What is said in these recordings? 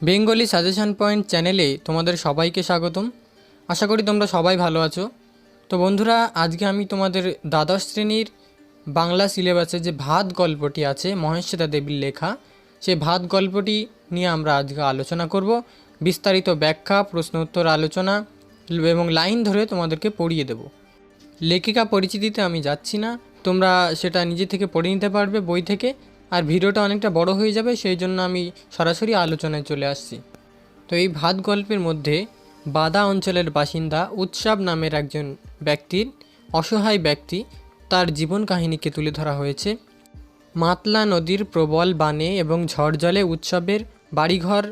Bengali suggestion point চ্যানেলে তোমাদের সবাইকে স্বাগতম। আশা করি তোমরা সবাই ভালো আছো। তো বন্ধুরা, আজকে আমি তোমাদের দ্বাদশ শ্রেণীর বাংলা সিলেবাসে যে ভাত গল্পটি আছে মহেশ্বেতা দেবীর লেখা, সেই ভাত গল্পটি নিয়ে আমরা আজকে আলোচনা করব। বিস্তারিত ব্যাখ্যা, প্রশ্ন উত্তর আলোচনা এবং লাইন ধরে তোমাদেরকে পড়িয়ে দেব। লেখিকা পরিচিতিতে আমি যাচ্ছি না, তোমরা সেটা নিজে থেকে পড়ে নিতে পারবে বই থেকে। আর ভিডিওটা অনেকটা বড় হয়ে যাবে, সেই জন্য আমি সরাসরি আলোচনায় চলে আসছি। তো এই ভাত গল্পের মধ্যে বাদা অঞ্চলের বাসিন্দা উৎসব নামের একজন ব্যক্তির, অসহায় ব্যক্তি, তার জীবন কাহিনীকে তুলে ধরা হয়েছে। মাতলা নদীর প্রবল বানে এবং ঝড় জলে উৎসবের বাড়িঘর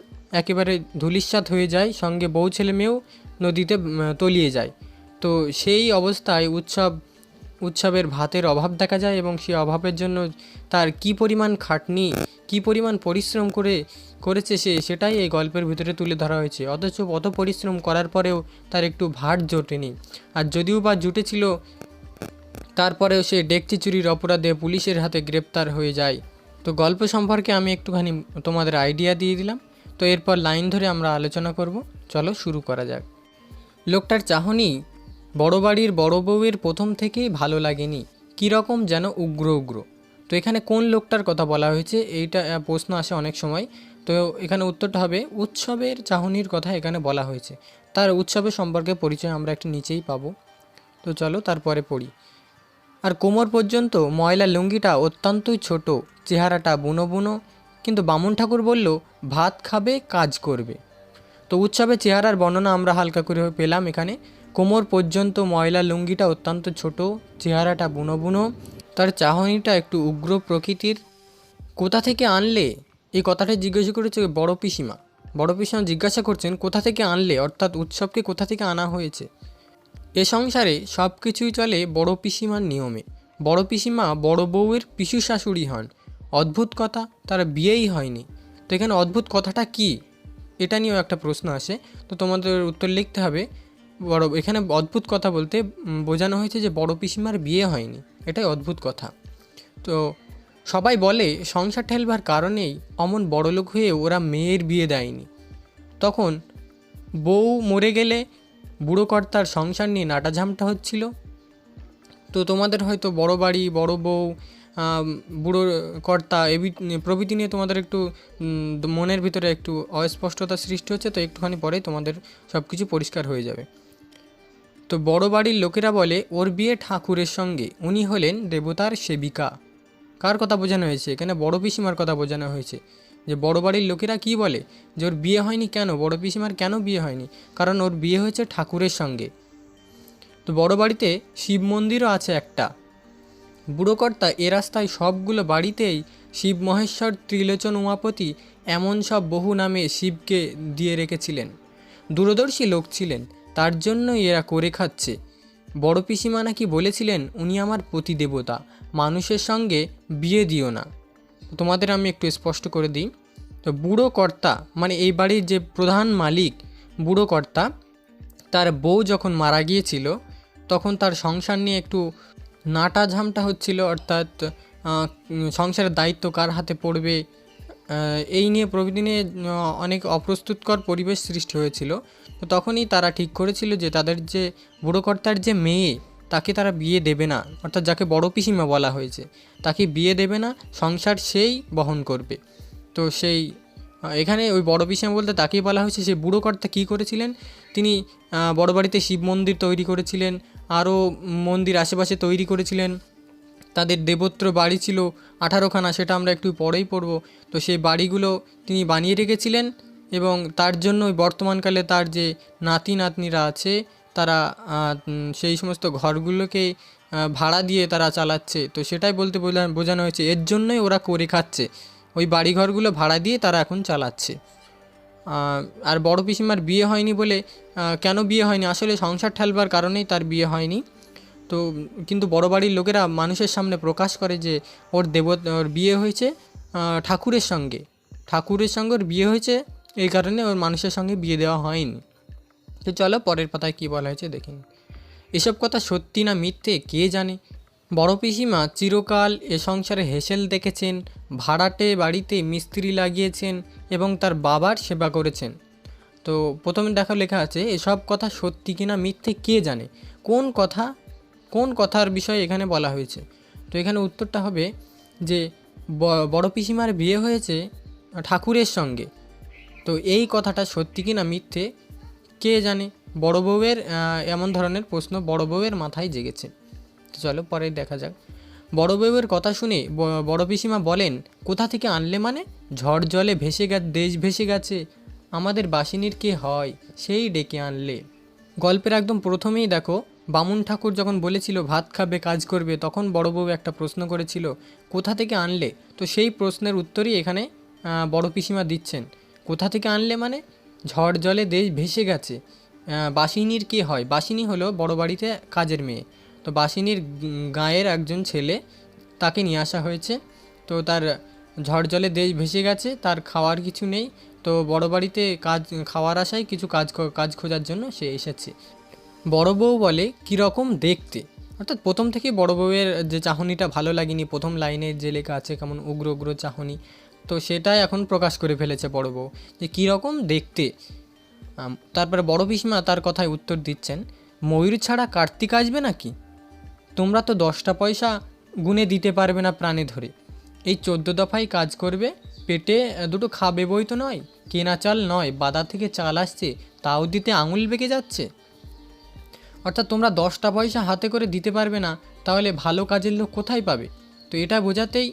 একেবারে ধূলিসাৎ হয়ে যায়, সঙ্গে বউ ছেলে মেয়েও নদীতে তলিয়ে যায়। তো সেই অবস্থায় উৎসবের ভাতের অভাব দেখা যায় এবং সেই অভাবের জন্য তার কী পরিমাণ খাটনি, কী পরিমাণ পরিশ্রম করেছে সেটাই এই গল্পের ভিতরে তুলে ধরা হয়েছে। অথচ অত পরিশ্রম করার পরেও তার একটু ভাত জোটেনি, আর যদিও বা জুটেছিল তারপরেও সে ডেকচি চুরির অপরাধে পুলিশের হাতে গ্রেপ্তার হয়ে যায়। তো গল্প সম্পর্কে আমি একটুখানি তোমাদের আইডিয়া দিয়ে দিলাম। তো এরপর লাইন ধরে আমরা আলোচনা করব। চলো শুরু করা যাক। লোকটার চাহনি বড় বাড়ির বড় বউয়ের প্রথম থেকেই ভালো লাগেনি, কীরকম যেন উগ্র উগ্র। তো এখানে কোন লোকটার কথা বলা হয়েছে, এইটা প্রশ্ন আসে অনেক সময়। তো এখানে উত্তরটা হবে উৎসবের চাহনির কথা এখানে বলা হয়েছে। তার উৎসবের সম্পর্কে পরিচয় আমরা একটু নিচেই পাবো। তো চলো তারপরে পড়ি। আর কোমর পর্যন্ত ময়লা লুঙ্গিটা অত্যন্তই ছোট, চেহারাটা বুনো বুনো, কিন্তু বামুন ঠাকুর বলল ভাত খাবে কাজ করবে। তো উৎসবের চেহারার বর্ণনা আমরা হালকা করে পেলাম এখানে। কোমর পর্যন্ত ময়লা লুঙ্গিটা অত্যন্ত ছোট, চেহারাটা বুনো বুনো, তার চাহনিটা একটু উগ্র প্রকৃতির। কোথা থেকে আনলে, এই কথাটা জিজ্ঞাসা করেছে বড় পিসিমা। বড় পিসিমা জিজ্ঞাসা করছেন কোথা থেকে আনলে, অর্থাৎ উৎসবকে কোথা থেকে আনা হয়েছে। এ সংসারে সব কিছুই চলে বড় পিসিমার নিয়মে। বড় পিসিমা বড় বউয়ের পিসু শাশুড়ি হন। অদ্ভুত কথা, তার বিয়েই হয়নি। তো এখানে অদ্ভুত কথাটা কি, এটা নিয়েও একটা প্রশ্ন আসে। তো তোমাদের উত্তর লিখতে হবে। এখানে অদ্ভুত কথা বলতে বোঝানো হয়েছে যে বড় পিসিমার বিয়ে হয়নি, এটাই অদ্ভুত কথা। তো সবাই বলে সংসার ঠেলবার কারণেই অমন বড়লোক হয়ে ওরা মেয়ের বিয়ে দেয়নি। তখন বউ মরে গেলে বুড়ো কর্তার সংসার নিয়ে নাটাঝামটা হচ্ছিল। তো তোমাদের হয়তো বড় বাড়ি, বড় বউ, বুড়ো কর্তা প্রভৃতি নিয়ে তোমাদের একটু মনের ভিতরে একটু অস্পষ্টতা সৃষ্টি হচ্ছে। তো একটুখানি পরে তোমাদের সব কিছু পরিষ্কার হয়ে যাবে। তো বড় বাড়ির লোকেরা বলে ওর বিয়ে ঠাকুরের সঙ্গে, উনি হলেন দেবতার সেবিকা। কার কথা বোঝানো হয়েছে এখানে? বড় পিসিমার কথা বোঝানো হয়েছে। যে বড় বাড়ির লোকেরা কি বলে যে ওর বিয়ে হয়নি কেন, বড় পিসিমার কেন বিয়ে হয়নি? কারণ ওর বিয়ে হয়েছে ঠাকুরের সঙ্গে। তো বড় বাড়িতে শিব মন্দিরও আছে একটা। বুড়োকর্তা এ রাস্তায় সবগুলো বাড়িতেই শিব, মহেশ্বর, ত্রিলোচন, উমাপতি এমন সব বহু নামে শিবকে দিয়ে রেখেছিলেন। দূরদর্শী লোক ছিলেন, তার জন্যই এরা করে খাচ্ছে। বড় পিসিমা নাকি বলেছিলেন উনি আমার পতিদেবতা, মানুষের সঙ্গে বিয়ে দিও না। তোমাদের আমি একটু স্পষ্ট করে দিই। তো বুড়ো কর্তা মানে এই বাড়ির যে প্রধান মালিক বুড়ো কর্তা, তার বউ যখন মারা গিয়েছিল তখন তার সংসার নিয়ে একটু নাটাঝামটা হচ্ছিল, অর্থাৎ সংসারের দায়িত্ব কার হাতে পড়বে এই নিয়ে প্রভৃতি নিয়ে অনেক অপ্রস্তুতকর পরিবেশ সৃষ্টি হয়েছিল। তো তখনই তারা ঠিক করেছিল যে তাদের যে বুড়োকর্তার যে মেয়ে, তাকে তারা বিয়ে দেবে না, অর্থাৎ যাকে বড় পিসিমা বলা হয়েছে, তাকে বিয়ে দেবে না, সংসার সেই বহন করবে। তো সেই এখানে ওই বড় পিসিমা বলতে তাকেই বলা হয়েছে। সেই বুড়োকর্তা কী করেছিলেন, তিনি বড় বাড়িতে শিব মন্দির তৈরি করেছিলেন, আরও মন্দির আশেপাশে তৈরি করেছিলেন। তাদের দেবত্র বাড়ি ছিল 18খানা, সেটা আমরা একটু পরেই পড়ব। তো সেই বাড়িগুলো তিনি বানিয়ে রেখেছিলেন এবং তার জন্যই বর্তমানকালে তার যে নাতি নাতনিরা আছে তারা সেই সমস্ত ঘরগুলোকে ভাড়া দিয়ে তারা চালাচ্ছে। তো সেটাই বলতে বোঝানো হয়েছে, এর জন্যই ওরা করে খাচ্ছে, ওই বাড়িঘরগুলো ভাড়া দিয়ে তারা এখন চালাচ্ছে। আর বড় পিসিমার বিয়ে হয়নি বলে, কেন বিয়ে হয়নি, আসলে সংসার ঠেলবার কারণেই তার বিয়ে হয়নি। তো কিন্তু বড় বাড়ির লোকেরা মানুষের সামনে প্রকাশ করে যে ওর বিয়ে হয়েছে ঠাকুরের সঙ্গে, ওর বিয়ে হয়েছে, এই কারণে ওর মানুষের সঙ্গে বিয়ে দেওয়া হয়নি। তো চলো পরের পাতায় কী বলা হয়েছে দেখিন। এসব কথা সত্যি না মিথ্যে কে জানে, বড় পিসিমা চিরকাল এ সংসারে হেসেল দেখেছেন, ভাড়াটে বাড়িতে মিস্ত্রি লাগিয়েছেন এবং তার বাবার সেবা করেছেন। তো প্রথমে লেখা আছে এসব কথা সত্যি কিনা মিথ্যে কে জানে। কোন কথার বিষয়ে এখানে বলা হয়েছে? তো এখানে উত্তরটা হবে যে বড় পিসিমার বিয়ে হয়েছে ঠাকুরের সঙ্গে। তো এই কথাটা সত্যি কিনা মিথ্যে কে জানে। বড় বউয়ের এমন ধরনের প্রশ্ন বড় বউয়ের মাথায় জেগেছে। তো চলো পরে দেখা যাক। বড় বউয়ের কথা শুনে বড় পিসিমা বলেন, কোথা থেকে আনলে মানে? ঝড় জলে দেশ ভেসে গেছে, আমাদের বাসিনীর কে হয়, সেই ডেকে আনলে। গল্পের একদম প্রথমেই দেখো, বামুন ঠাকুর যখন বলেছিল ভাত খাবে কাজ করবে, তখন বড় বউ একটা প্রশ্ন করেছিল, কোথা থেকে আনলে? তো সেই প্রশ্নের উত্তরই এখানে বড় পিসিমা দিচ্ছেন। কোথা থেকে আনলে মানে ঝড় জলে দেশ ভেসে গেছে, বাসিনীর কে হয়? বাসিনী হলো বড় বাড়িতে কাজের মেয়ে। তো বাসিনীর গাঁয়ের একজন ছেলে, তাকে নিয়ে আসা হয়েছে। তো তার ঝড় জলে দেশ ভেসে গেছে, তার খাওয়ার কিছু নেই। তো বড় বাড়িতে খাওয়ার আশায় কিছু কাজ খোঁজার জন্য সে এসেছে। বড় বউ বলে কীরকম দেখতে, অর্থাৎ প্রথম থেকেই বড় বউয়ের যে চাহনিটা ভালো লাগেনি, প্রথম লাইনে যে লেখা আছে কেমন উগ্র উগ্র চাহনি, তো সেটাই এখন প্রকাশ করে ফেলেছে বড় বউ যে কীরকম দেখতে। তারপরে বড় পিসমা তার কথায় উত্তর দিচ্ছেন, ময়ূর ছাড়া কার্তিক আসবে নাকি? তোমরা তো 10টা পয়সা গুনে দিতে পারবে না প্রাণে ধরে, এই 14 দফায় কাজ করবে, পেটে দুটো খাবে বই তো নয়, কেনা চাল নয়, বাদা থেকে চাল আসছে, তাও দিতে আঙুল বেঁকে যাচ্ছে। অর্থাৎ তোমরা 10টা পয়সা হাতে করে দিতে পারবে না, তাহলে ভালো কাজের লোক কোথায় পাবে? তো এটা বোঝাতেই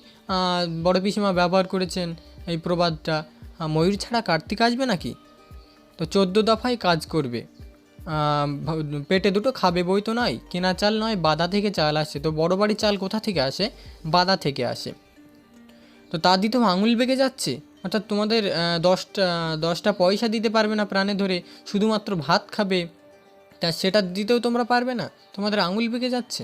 বড় পিসিমা ব্যবহার করেছেন এই প্রবাদটা, ময়ূর ছাড়া কার্তিক আসবে নাকি। তো 14 দফায় কাজ করবে, পেটে দুটো খাবে বই তো নয়, কেনা চাল নয়, বাদা থেকে চাল আসে। তো বড় বাড়ির চাল কোথা থেকে আসে? বাদা থেকে আসে। তো তা দিতেও আঙুল বেঁকে যাচ্ছে, অর্থাৎ তোমাদের 10টা পয়সা দিতে পারবে না প্রাণে ধরে, শুধুমাত্র ভাত খাবে, তা সেটা দিতেও তোমরা পারবে না, তোমাদের আঙুল বেঁকে যাচ্ছে।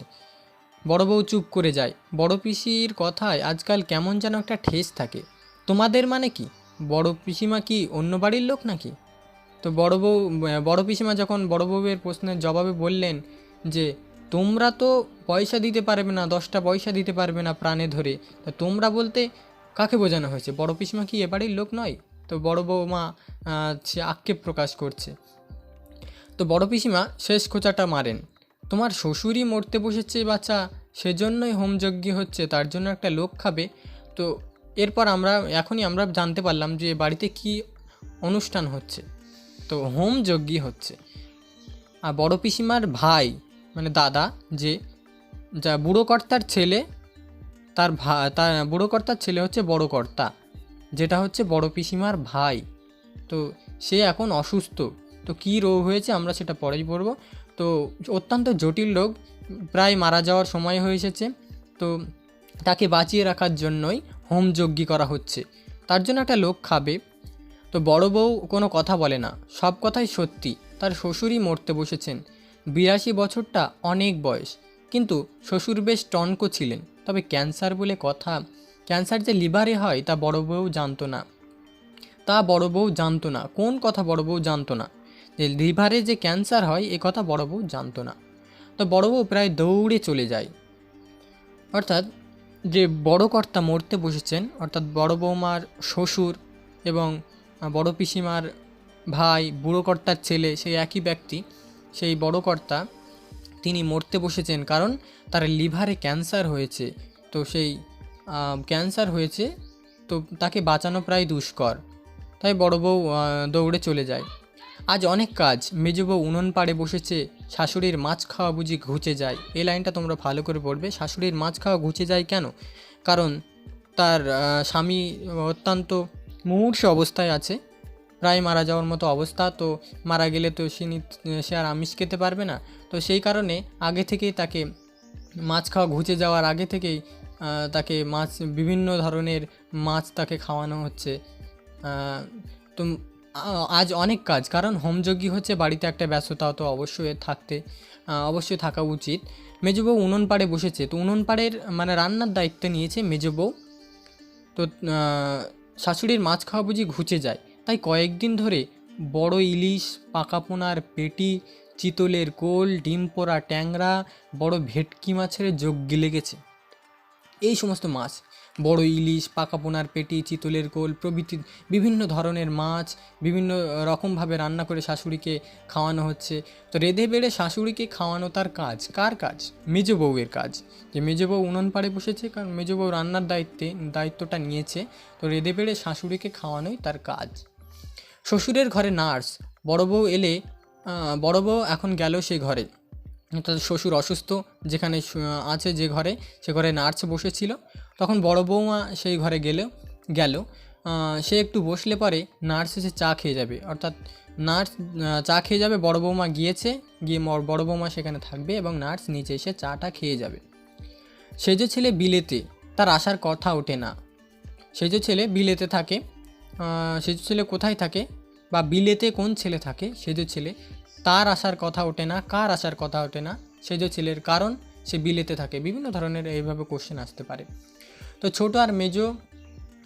বড় বউ চুপ করে যায়। বড় পিসির কথায় আজকাল কেমন যেন একটা ঠেস থাকে। তোমাদের মানে কি? বড় পিসিমা কি অন্য বাড়ির লোক নাকি? তো বড় পিসিমা যখন বড় বউয়ের প্রশ্নের জবাবে বললেন যে তোমরা তো পয়সা দিতে পারবে না, 10টা পয়সা দিতে পারবে না প্রাণে ধরে, তা তোমরা বলতে কাকে বোঝানো হয়েছে? বড় পিসিমা কি এ বাড়ির লোক নয়? তো বড় বৌমা সে আক্ষেপ প্রকাশ করছে। তো বড় পিসিমা শেষ খোঁচাটা মারেন, তোমার শ্বশুরই মরতে বসেছে বাচ্চা, সেজন্যই হোমযজ্ঞ হচ্ছে, তার জন্য একটা লোক খাবে। তো এরপর এখনই আমরা জানতে পারলাম যে বাড়িতে কি অনুষ্ঠান হচ্ছে। তো হোমযজ্ঞ হচ্ছে। আর বড় পিসিমার ভাই মানে দাদা, যা বুড়ো কর্তার ছেলে, তার বুড়ো কর্তার ছেলে হচ্ছে বড় কর্তা, যেটা হচ্ছে বড় পিসিমার ভাই। তো সে এখন অসুস্থ। তো কী রোগ হয়েছে আমরা সেটা পরেই পড়ব। তো অত্যন্ত জটিল রোগ, প্রায় মারা যাওয়ার সময় হয়ে এসেছে। তো তাকে বাঁচিয়ে রাখার জন্যই হোমযজ্ঞ করা হচ্ছে, তার জন্য একটা লোক খাবে। তো বড় বউ কোনো কথা বলে না, সব কথাই সত্যি। তার শ্বশুরই মরতে বসেছেন। 82 বছরটা অনেক বয়স, কিন্তু শ্বশুর বেশ টনকো ছিলেন। তবে ক্যান্সার বলে কথা, ক্যান্সার যে লিভারে হয় তা বড় বউ জানতো না। কোন কথা বড় বউ জানতো না? যে লিভারে যে ক্যান্সার হয় এ কথা বড় বউ জানতো না। তো বড় বউ প্রায় দৌড়ে চলে যায়। অর্থাৎ যে বড় কর্তা মরতে বসেছেন, অর্থাৎ বড় বৌমার শ্বশুর এবং বড় পিসিমার ভাই, বুড়ো কর্তার ছেলে, সেই একই ব্যক্তি, সেই বড় কর্তা, তিনি মরতে বসেছেন কারণ তার লিভারে ক্যান্সার হয়েছে। তো সেই ক্যান্সার হয়েছে, তো তাকে বাঁচানো প্রায় দুষ্কর। তাই বড় বউ দৌড়ে চলে যায়। আজ অনেক কাজ, মেজ বউ উনুন পাড়ে বসেছে, শাশুড়ির মাছ খাওয়া বুঝি ঘুচে যায়। এই লাইনটা তোমরা ভালো করে পড়বে। শাশুড়ির মাছ খাওয়া ঘুচে যায় কেন? কারণ তার স্বামী অত্যন্ত মুমূর্ষু অবস্থায় আছে, প্রায় মারা যাওয়ার মতো অবস্থা। তো মারা গেলে তো সে আর আমিষ খেতে পারবে না। তো সেই কারণে আগে থেকেই তাকে মাছ খাওয়া ঘুচে যাওয়ার আগে থেকেই তাকে বিভিন্ন ধরনের মাছ তাকে খাওয়ানো হচ্ছে। তো আজ অনেক কাজ, কারণ হোমযজ্ঞ হচ্ছে, বাড়িতে একটা ব্যস্ততা তো অবশ্যই থাকা উচিত। মেজ বউ উনুন পাড়ে বসেছে। তো উনুন পাড়ের মানে রান্নার দায়িত্ব নিয়েছে মেজ বউ। তো শাশুড়ির মাছ খাওয়া বুঝি ঘুচে যায়, তাই কয়েকদিন ধরে বড় ইলিশ, পাকা পোনার পেটি, চিতলের কোল, ডিম পোড়া ট্যাংরা, বড় ভেটকি মাছের যোগ গিলে গেছে। এই সমস্ত মাছ, বড় ইলিশ, পাকা পোনার পেটি, চিতলের কোল প্রভৃতি বিভিন্ন ধরনের মাছ বিভিন্ন রকমভাবে রান্না করে শাশুড়িকে খাওয়ানো হচ্ছে। তো রেঁধে বেড়ে শাশুড়িকে খাওয়ানো তার কাজ। কার কাজ? মেজ বউয়ের কাজ। যে মেজ বউ উনুন পাড়ে বসেছে, কারণ মেজ বউ রান্নার দায়িত্বটা নিয়েছে, তো রেঁধে বেড়ে শাশুড়িকে খাওয়ানোই তার কাজ। শ্বশুরের ঘরে নার্স। বড় বউ এলে বড় বউ এখন গেল সেই ঘরে, অর্থাৎ শ্বশুর অসুস্থ যেখানে আছে যে ঘরে, সে ঘরে নার্স বসেছিল। তখন বড় বৌমা সেই ঘরে গেল সে একটু বসলে পরে নার্স এসে চা খেয়ে যাবে, অর্থাৎ নার্স চা খেয়ে যাবে, বড় বৌমা গিয়ে বড় বৌমা সেখানে থাকবে এবং নার্স নিচে এসে চাটা খেয়ে যাবে। সেজ ছেলে বিলেতে, তার আসার কথা ওঠে না। সেজ ছেলে বিলেতে থাকে। সেজ ছেলে কোথায় থাকে বা বিলেতে কোন ছেলে থাকে? সেজ ছেলে। তার আসার কথা ওঠে না। কার আসার কথা ওঠে না? সেজ ছেলের, কারণ সে বিলেতে থাকে। বিভিন্ন ধরনের এইভাবে কোশ্চেন আসতে পারে। তো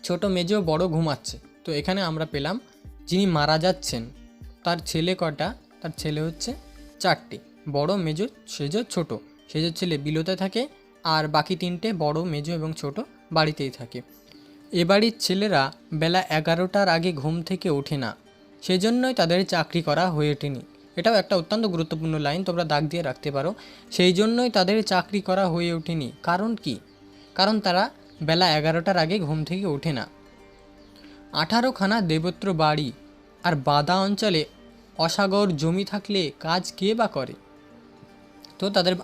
ছোট মেজো বড় ঘুমাচ্ছে। তো এখানে আমরা পেলাম যিনি মারা যাচ্ছেন তার ছেলে কটা? তার ছেলে হচ্ছে 4টে। বড়, মেজো, সেজ, ছোট। সেজ ছেলে বিলেতে থাকে, আর বাকি 3টে বড়, মেজো এবং ছোট বাড়িতেই থাকে। এ বাড়ির ছেলেরা বেলা 11টার আগে ঘুম থেকে ওঠে না, সেজন্যই তাদের চাকরি করা হয়ে ওঠেনি। এটাও একটা অত্যন্ত গুরুত্বপূর্ণ লাইন, তোমরা দাগ দিয়ে রাখতে পারো। সেই জন্যই তাদের চাকরি করা হয়ে ওঠেনি। কারণ কি? কারণ তারা বেলা 11টার আগে ঘুম থেকে ওঠে না। 18খানা দেবত্র বাড়ি আর বাদা অঞ্চলে অসাগর জমি থাকলে কাজ কে বা করে? তো তাদের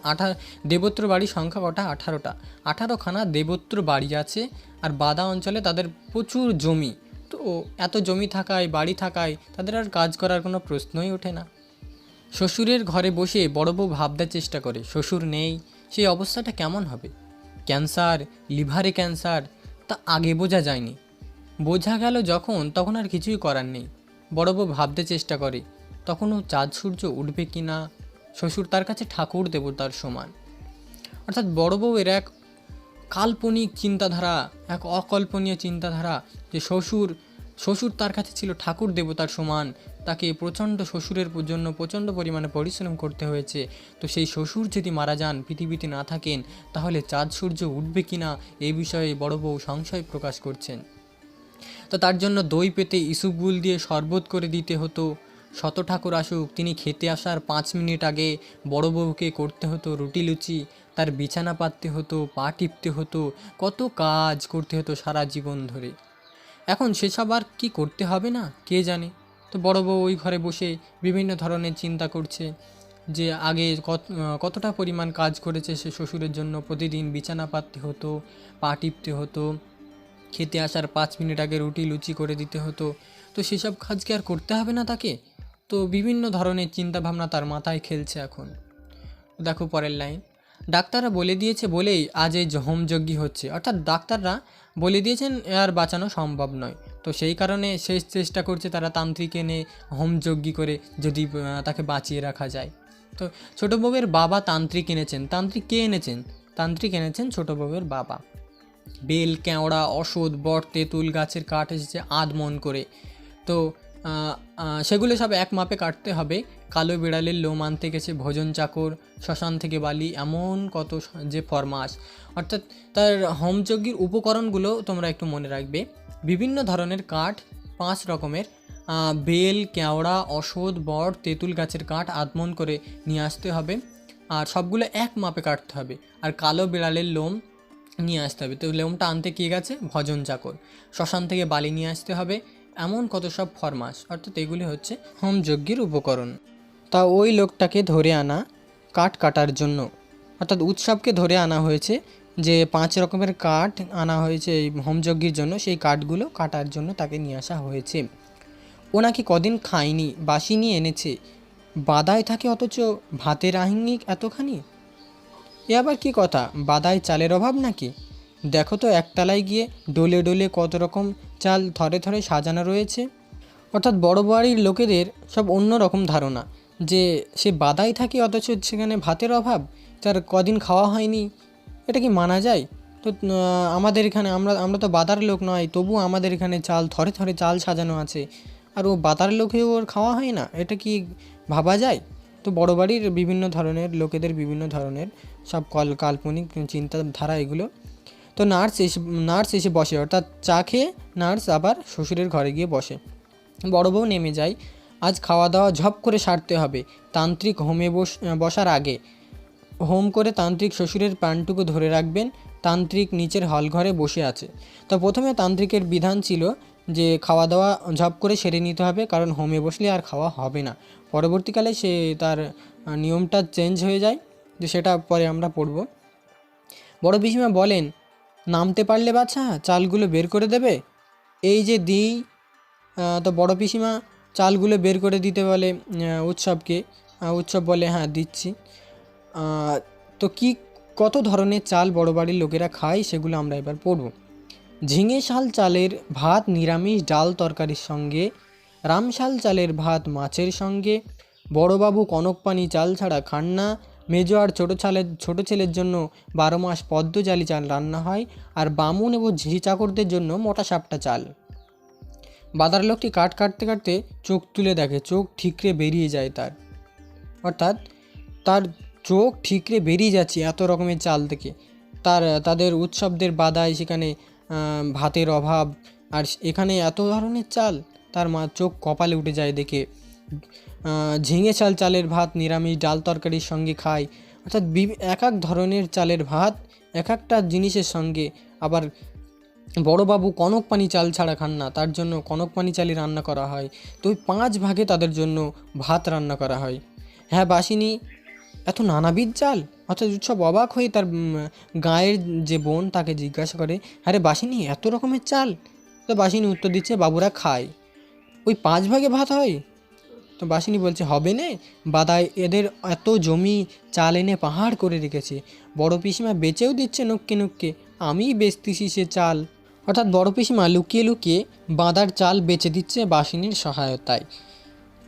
দেবত্র বাড়ির সংখ্যা কটা? 18টা। 18খানা দেবত্র বাড়ি আছে, আর বাদা অঞ্চলে তাদের প্রচুর জমি। তো এত জমি থাকায়, বাড়ি থাকায় তাদের আর কাজ করার কোনো প্রশ্নই ওঠে না। শ্বশুরের ঘরে বসে বড় বউ ভাবতে চেষ্টা করে, শ্বশুর নেই, সেই অবস্থাটা কেমন হবে? ক্যান্সার, লিভারে ক্যান্সার, তা আগে বোঝা যায়নি। বোঝা গেল যখন, তখন আর কিছুই করার নেই। বড় বউ ভাবতে চেষ্টা করে তখনও চাঁদ সূর্য উঠবে কি না। শ্বশুর তার কাছে ঠাকুর দেবতার সমান। অর্থাৎ বড় বউয়ের এক কাল্পনিক চিন্তাধারা, এক অকল্পনীয় চিন্তাধারা, যে শ্বশুর তার কাছে ছিল ঠাকুর দেবতার সমান। তাকে শ্বশুরের জন্য প্রচণ্ড পরিমাণে পরিশ্রম করতে হয়েছে। তো সেই শ্বশুর যদি মারা যান, পৃথিবীতে না থাকেন, তাহলে চাঁদ সূর্য উঠবে কি না এই বিষয়ে বড় বউ সংশয় প্রকাশ করছেন। তো তার জন্য দই পেতে ইসুবগুল দিয়ে শরবত করে দিতে হতো। শত ঠাকুর আসুক, তিনি খেতে আসার 5 মিনিট আগে বড় বউকে করতে হতো রুটি লুচি, তার বিছানা পাততে হতো, পা টিপতে হতো, কত কাজ করতে হতো সারা জীবন ধরে। এখন সেসব আর কি করতে হবে না, কে জানে। তো বড় বউ ওই ঘরে বসে বিভিন্ন ধরনের চিন্তা করছে যে আগে কতটা পরিমাণ কাজ করেছে সে শ্বশুরের জন্য। প্রতিদিন বিছানা পাততে হতো, পা টিপতে হতো, খেতে আসার 5 মিনিট আগে রুটি লুচি করে দিতে হতো। তো সেসব কাজ কি আর করতে হবে না তাকে? তো বিভিন্ন ধরনের চিন্তাভাবনা তার মাথায় খেলছে এখন। দেখো পরের লাইন, ডাক্তাররা বলে দিয়েছে বলেই আজ এই হোমযজ্ঞ হচ্ছে। অর্থাৎ ডাক্তাররা বলে দিয়েছেন আর বাঁচানো সম্ভব নয়, তো সেই কারণে শেষ চেষ্টা করছে তারা তান্ত্রিক এনে হোমযজ্ঞ করে যদি তাকে বাঁচিয়ে রাখা যায়। তো ছোটো বউয়ের বাবা তান্ত্রিক এনেছেন। তান্ত্রিক কে এনেছেন? তান্ত্রিক এনেছেন ছোটো বউয়ের বাবা। বেল, কেওড়া, অশ্বত্থ, বট, তেঁতুল গাছের কাঠ এসেছে আধমন করে। তো সেগুলো সব এক মাপে কাটতে হবে। কালো বিড়ালের লোম আনতে গেছে ভোজন চাকর, শ্মশান থেকে বালি, এমন কত যে ফরমাস। অর্থাৎ তার হোমযজ্ঞের উপকরণগুলো তোমরা একটু মনে রাখবে। বিভিন্ন ধরনের কাঠ, 5 রকমের, বেল, কেওড়া, অশ্বত্থ, বট, তেঁতুল গাছের কাঠ আধমন করে নিয়ে আসতে হবে, আর সবগুলো এক মাপে কাটতে হবে। আর কালো বিড়ালের লোম নিয়ে আসতে হবে। তো লোমটা আনতে কে গেছে? ভজন চাকর। শ্মশান থেকে বালি নিয়ে আসতে হবে, এমন কত সব ফরমাস। অর্থাৎ এগুলি হচ্ছে হোমযজ্ঞের উপকরণ। তা ওই লোকটাকে ধরে আনা কাঠ কাটার জন্য, অর্থাৎ উৎসবকে ধরে আনা হয়েছে, যে 5 রকমের কাঠ আনা হয়েছে এই হোমযজ্ঞের জন্য, সেই কাঠগুলো কাটার জন্য তাকে নিয়ে আসা হয়েছে। ও নাকি কদিন খায়নি, বাসি নিয়ে এনেছে। বাদায় থাকে অথচ ভাতের আহিঙ্গিক এতখানি। এ আবার কি কথা? বাদায় চালের অভাব নাকি? দেখো তো একতলায় গিয়ে ডোলে ডোলে কত রকম চাল থরে থরে সাজানো রয়েছে। অর্থাৎ বড় বাড়ির লোকেদের সব অন্য রকম ধারণা, যে সে বাদায় থাকে অথচ সেখানে ভাতের অভাব, তার কদিন খাওয়া হয়নি, এটা কি মানা যায়? তো আমাদের এখানে আমরা তো বাদার লোক নয়, তবু আমাদের এখানে চাল থরে থরে চাল সাজানো আছে, আর ও বাদার লোকেও ওর খাওয়া হয় না, এটা কি ভাবা যায়? তো তো বড় বাড়ির বিভিন্ন ধরনের লোকেদের বিভিন্ন ধরনের সব কাল্পনিক চিন্তাধারা এগুলো। তো নার্স এসে বসে, অর্থাৎ চা খেয়ে নার্স আবার শ্বশুরের ঘরে গিয়ে বসে। বড় বউ নেমে যায়, আজ খাওয়া দাওয়া ঝপ করে সারতে হবে। তান্ত্রিক হোমে বসার আগে হোম করে তান্ত্রিক শ্বশুরের প্রাণটুকু ধরে রাখবেন। তান্ত্রিক নিচের হলঘরে বসে আছে। তো প্রথমে তান্ত্রিকের বিধান ছিল যে খাওয়া দাওয়া ঝপ করে সেরে নিতে হবে, কারণ হোমে বসলে আর খাওয়া হবে না। পরবর্তীকালে সে তার নিয়মটা চেঞ্জ হয়ে যায়, যে সেটা পরে আমরা পড়ব। বড় পিসিমা বলেন, নামতে পারলে বাছা চালগুলো বের করে দেবে। এই যে দিই। তো বড় পিসিমা চালগুলো বের করে দিতে বলে উৎসবকে। উৎসব বলে, হ্যাঁ দিচ্ছি। তো কত ধরনের চাল বড় বাড়ির লোকেরা খায় সেগুলো আমরা এবার পড়ব। ঝিঙে শাল চালের ভাত নিরামিষ ডাল তরকারির সঙ্গে, রামশাল চালের ভাত মাছের সঙ্গে, বড়বাবু কনকপানি চাল ছাড়া খান না, মেজো আর ছোটো ছেলের জন্য 12 মাস পদ্মজালি চাল রান্না হয়, আর বামুন এবং ঝি চাকরদের জন্য মোটা সাপটা চাল। বাদার লোকটি কাটতে কাটতে চোখ তুলে দেখে, চোখ ঠিকরে বেরিয়ে যায় তার, অর্থাৎ তার চোখ ঠিকরে বেরিয়ে যাচ্ছে এত রকমের চাল থেকে। তাদের উৎসবদের বাদায় সেখানে ভাতের অভাব, আর এখানে এত ধরনের চাল, তার মা চোখ কপালে উঠে যায় দেখে। ঝিঙে চালের ভাত নিরামিষ ডাল তরকারির সঙ্গে খায়, অর্থাৎ এক এক ধরনের চালের ভাত এক একটা জিনিসের সঙ্গে। আবার বড়বাবু কনকপানি চাল ছাড়া খান না, তার জন্য কনকপানি চালই রান্না করা হয়। তো ওই 5 ভাগে তাদের জন্য ভাত রান্না করা হয়। হ্যাঁ বাসিনী, এত নানাবিধ চাল। অর্থাৎ উৎসব অবাক হয়ে তার গায়ের যে বোন তাকে জিজ্ঞাসা করে, হ্যাঁ রে বাসিনী এত রকমের চাল? তো বাসিনী উত্তর দিচ্ছে, বাবুরা খায়। ওই 5 ভাগে ভাত হয়? তো বাসিনী বলছে, হবে নে, বাদায় এদের এত জমি চাল এনে পাহাড় করে রেখেছে। বড় পিসিমা বেচেও দিচ্ছে নক্কে নক্কে, আমিই বেচতেছি সে চাল। অর্থাৎ বড় পিসিমা লুকিয়ে লুকিয়ে বাদার চাল বেচে দিচ্ছে বাসিনীর সহায়তায়।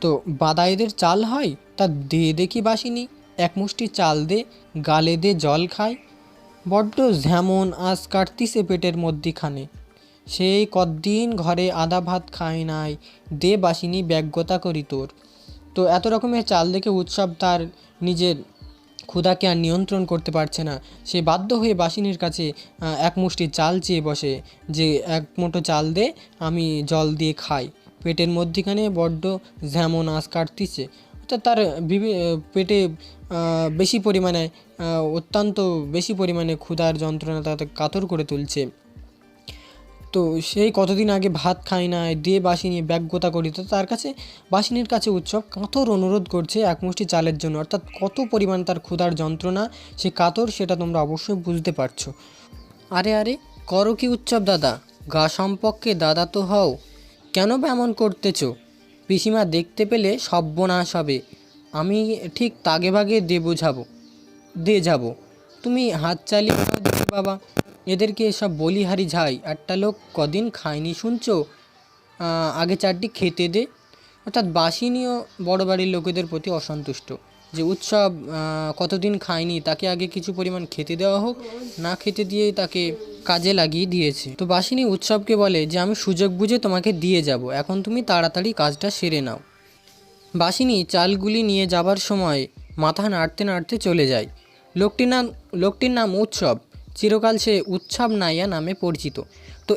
তো বাদা এদের চাল হয়, তা দে দেখি বাসিনী, এক মুষ্টি চাল দে, গালে দে জল খায়। বড্ড যেমন আজ কাটতিছে পেটের মধ্যিখানে, সেই কদিন ঘরে আদা ভাত খায় নাই, দে বাসিনী ব্যগ্যতা করি তোর। তো এত রকমের চাল দেখে উৎসব তার নিজের ক্ষুধাকে আর নিয়ন্ত্রণ করতে পারছে না। সে বাধ্য হয়ে বাসিনীর কাছে এক মুষ্টি চাল চেয়ে বসে, যে এক মুঠো চাল দে, আমি জল দিয়ে খাই, পেটের মধ্যিখানে বড্ড যেমন আঁশ কাটতিছে। অর্থাৎ তার পেটে বেশি পরিমাণে অত্যন্ত বেশি পরিমাণে ক্ষুধার যন্ত্রণা তাকে কাতর করে তুলছে। তো সেই কতদিন আগে ভাত খায় না, দিয়ে বাসিনী ব্যগ্যতা করিত। তার কাছে বাসিনীর কাছে উৎসব কাতর অনুরোধ করছে এক মুষ্টি চালের জন্য। অর্থাৎ কত পরিমাণ তার ক্ষুধার যন্ত্রণা, সে কাতর, সেটা তোমরা অবশ্যই বুঝতে পারছো। আরে আরে করো কি উৎসব দাদা, গা সম্পর্কে দাদা তো হও, কেন বা এমন করতেছো? পিসিমা দেখতে পেলে সর্বনাশ হবে। আমি ঠিক তাগে ভাগে দিয়ে যাব। তুমি হাত চালিয়ে দাও দেখি বাবা, এদেরকে সব বলিহারি ঝাই, একটা লোক কদিন খায়নি শুনছো, আগে 4টি খেতে দে। অর্থাৎ বাসিনীও বড় বাড়ির লোকেদের প্রতি অসন্তুষ্ট, যে উৎসব কতদিন খায়নি, তাকে আগে কিছু পরিমাণ খেতে দেওয়া হোক। না খেতে দিয়েই তাকে কাজে লাগিয়ে দিয়েছে। তো বাসিনী উৎসবকে বলে যে আমি সুযোগ বুঝে তোমাকে দিয়ে যাব, এখন তুমি তাড়াতাড়ি কাজটা সেরে নাও। বাসিনী চালগুলি নিয়ে যাবার সময় মাথা নাড়তে নাড়তে চলে যায়। লোকটির নাম উৎসব, চিরকাল সে উৎসব নাইয়া নামে পরিচিত। তো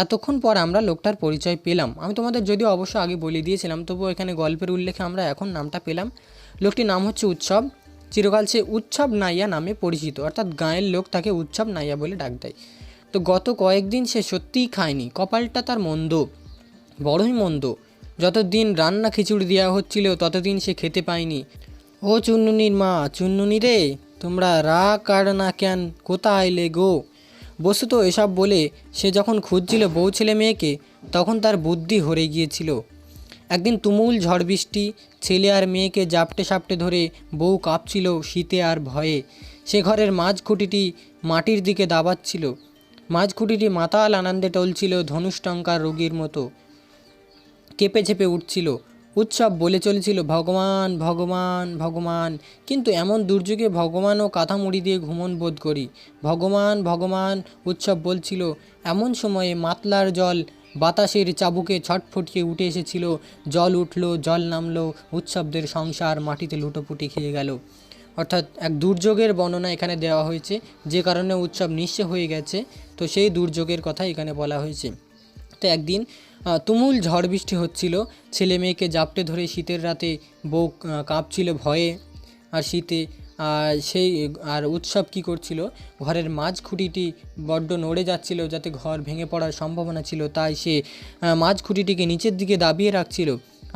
এতক্ষণ পর আমরা লোকটার পরিচয় পেলাম। আমি তোমাদের যদিও অবশ্য আগে বলে দিয়েছিলাম, তবুও এখানে গল্পের উল্লেখে আমরা এখন নামটা পেলাম। লোকটির নাম হচ্ছে উৎসব, চিরকাল সে উৎসব নাইয়া নামে পরিচিত, অর্থাৎ গাঁয়ের লোক তাকে উৎসব নাইয়া বলে ডাক দেয়। তো গত কয়েকদিন সে সত্যিই খায়নি, কপালটা তার মন্দ, বড়ই মন্দ। যতদিন রান্না খিচুড়ি দেওয়া হচ্ছিল ততদিন সে খেতে পায়নি। ও চুন্নুনির মা, চুন্নুনি রে, তোমরা রাগ আর না কেন, কোথায় আইলে গো? বস্তুত এসব বলে সে যখন খুঁজছিল বউ ছেলে মেয়েকে, তখন তার বুদ্ধি হরে গিয়েছিল। একদিন তুমুল ঝড় বৃষ্টি, ছেলে আর মেয়েকে জাপটে সাপটে ধরে বউ কাঁপছিল শীতে আর ভয়ে। সে ঘরের মাঝখুঁটিটি মাটির দিকে দাবাচ্ছিল, মাঝখুঁটিটি মাতাল আনন্দে টলছিল ধনুষ্টঙ্কার রোগীর মতো, কেঁপে ঝেঁপে উঠছিল। উৎসব বলে চলেছিল, ভগবান ভগবান ভগবান, কিন্তু এমন দুর্যোগে ভগবানও কাঁথা মুড়ি দিয়ে ঘুমন বোধ করি। ভগবান ভগবান উৎসব বলছিল। এমন সময়ে মাতলার জল বাতাসের চাবুকে ছটফটিয়ে উঠে এসেছিল, জল উঠল, জল নামলো, উৎসবদের সংসার মাটিতে লুটোপুটি খেয়ে গেল। অর্থাৎ এক দুর্যোগের বর্ণনা এখানে দেওয়া হয়েছে, যে কারণে উৎসব নিঃস্ব হয়ে গেছে। তো সেই দুর্যোগের কথা এখানে বলা হয়েছে। তো একদিন তুমুল ঝড় বৃষ্টি হচ্ছিল, ছেলে মেয়েকে জাপটে ধরে শীতের রাতে বউ কাঁপছিল ভয়ে আর শীতে। আর উৎসব কি করছিল, ঘরের মাঝ খুঁটিটি বড্ড নড়ে যাচ্ছিল, যাতে ঘর ভেঙে পড়ার সম্ভাবনা ছিল, তাই সে মাঝ খুঁটিটিকে নিচের দিকে দাবিয়ে রাখছিল।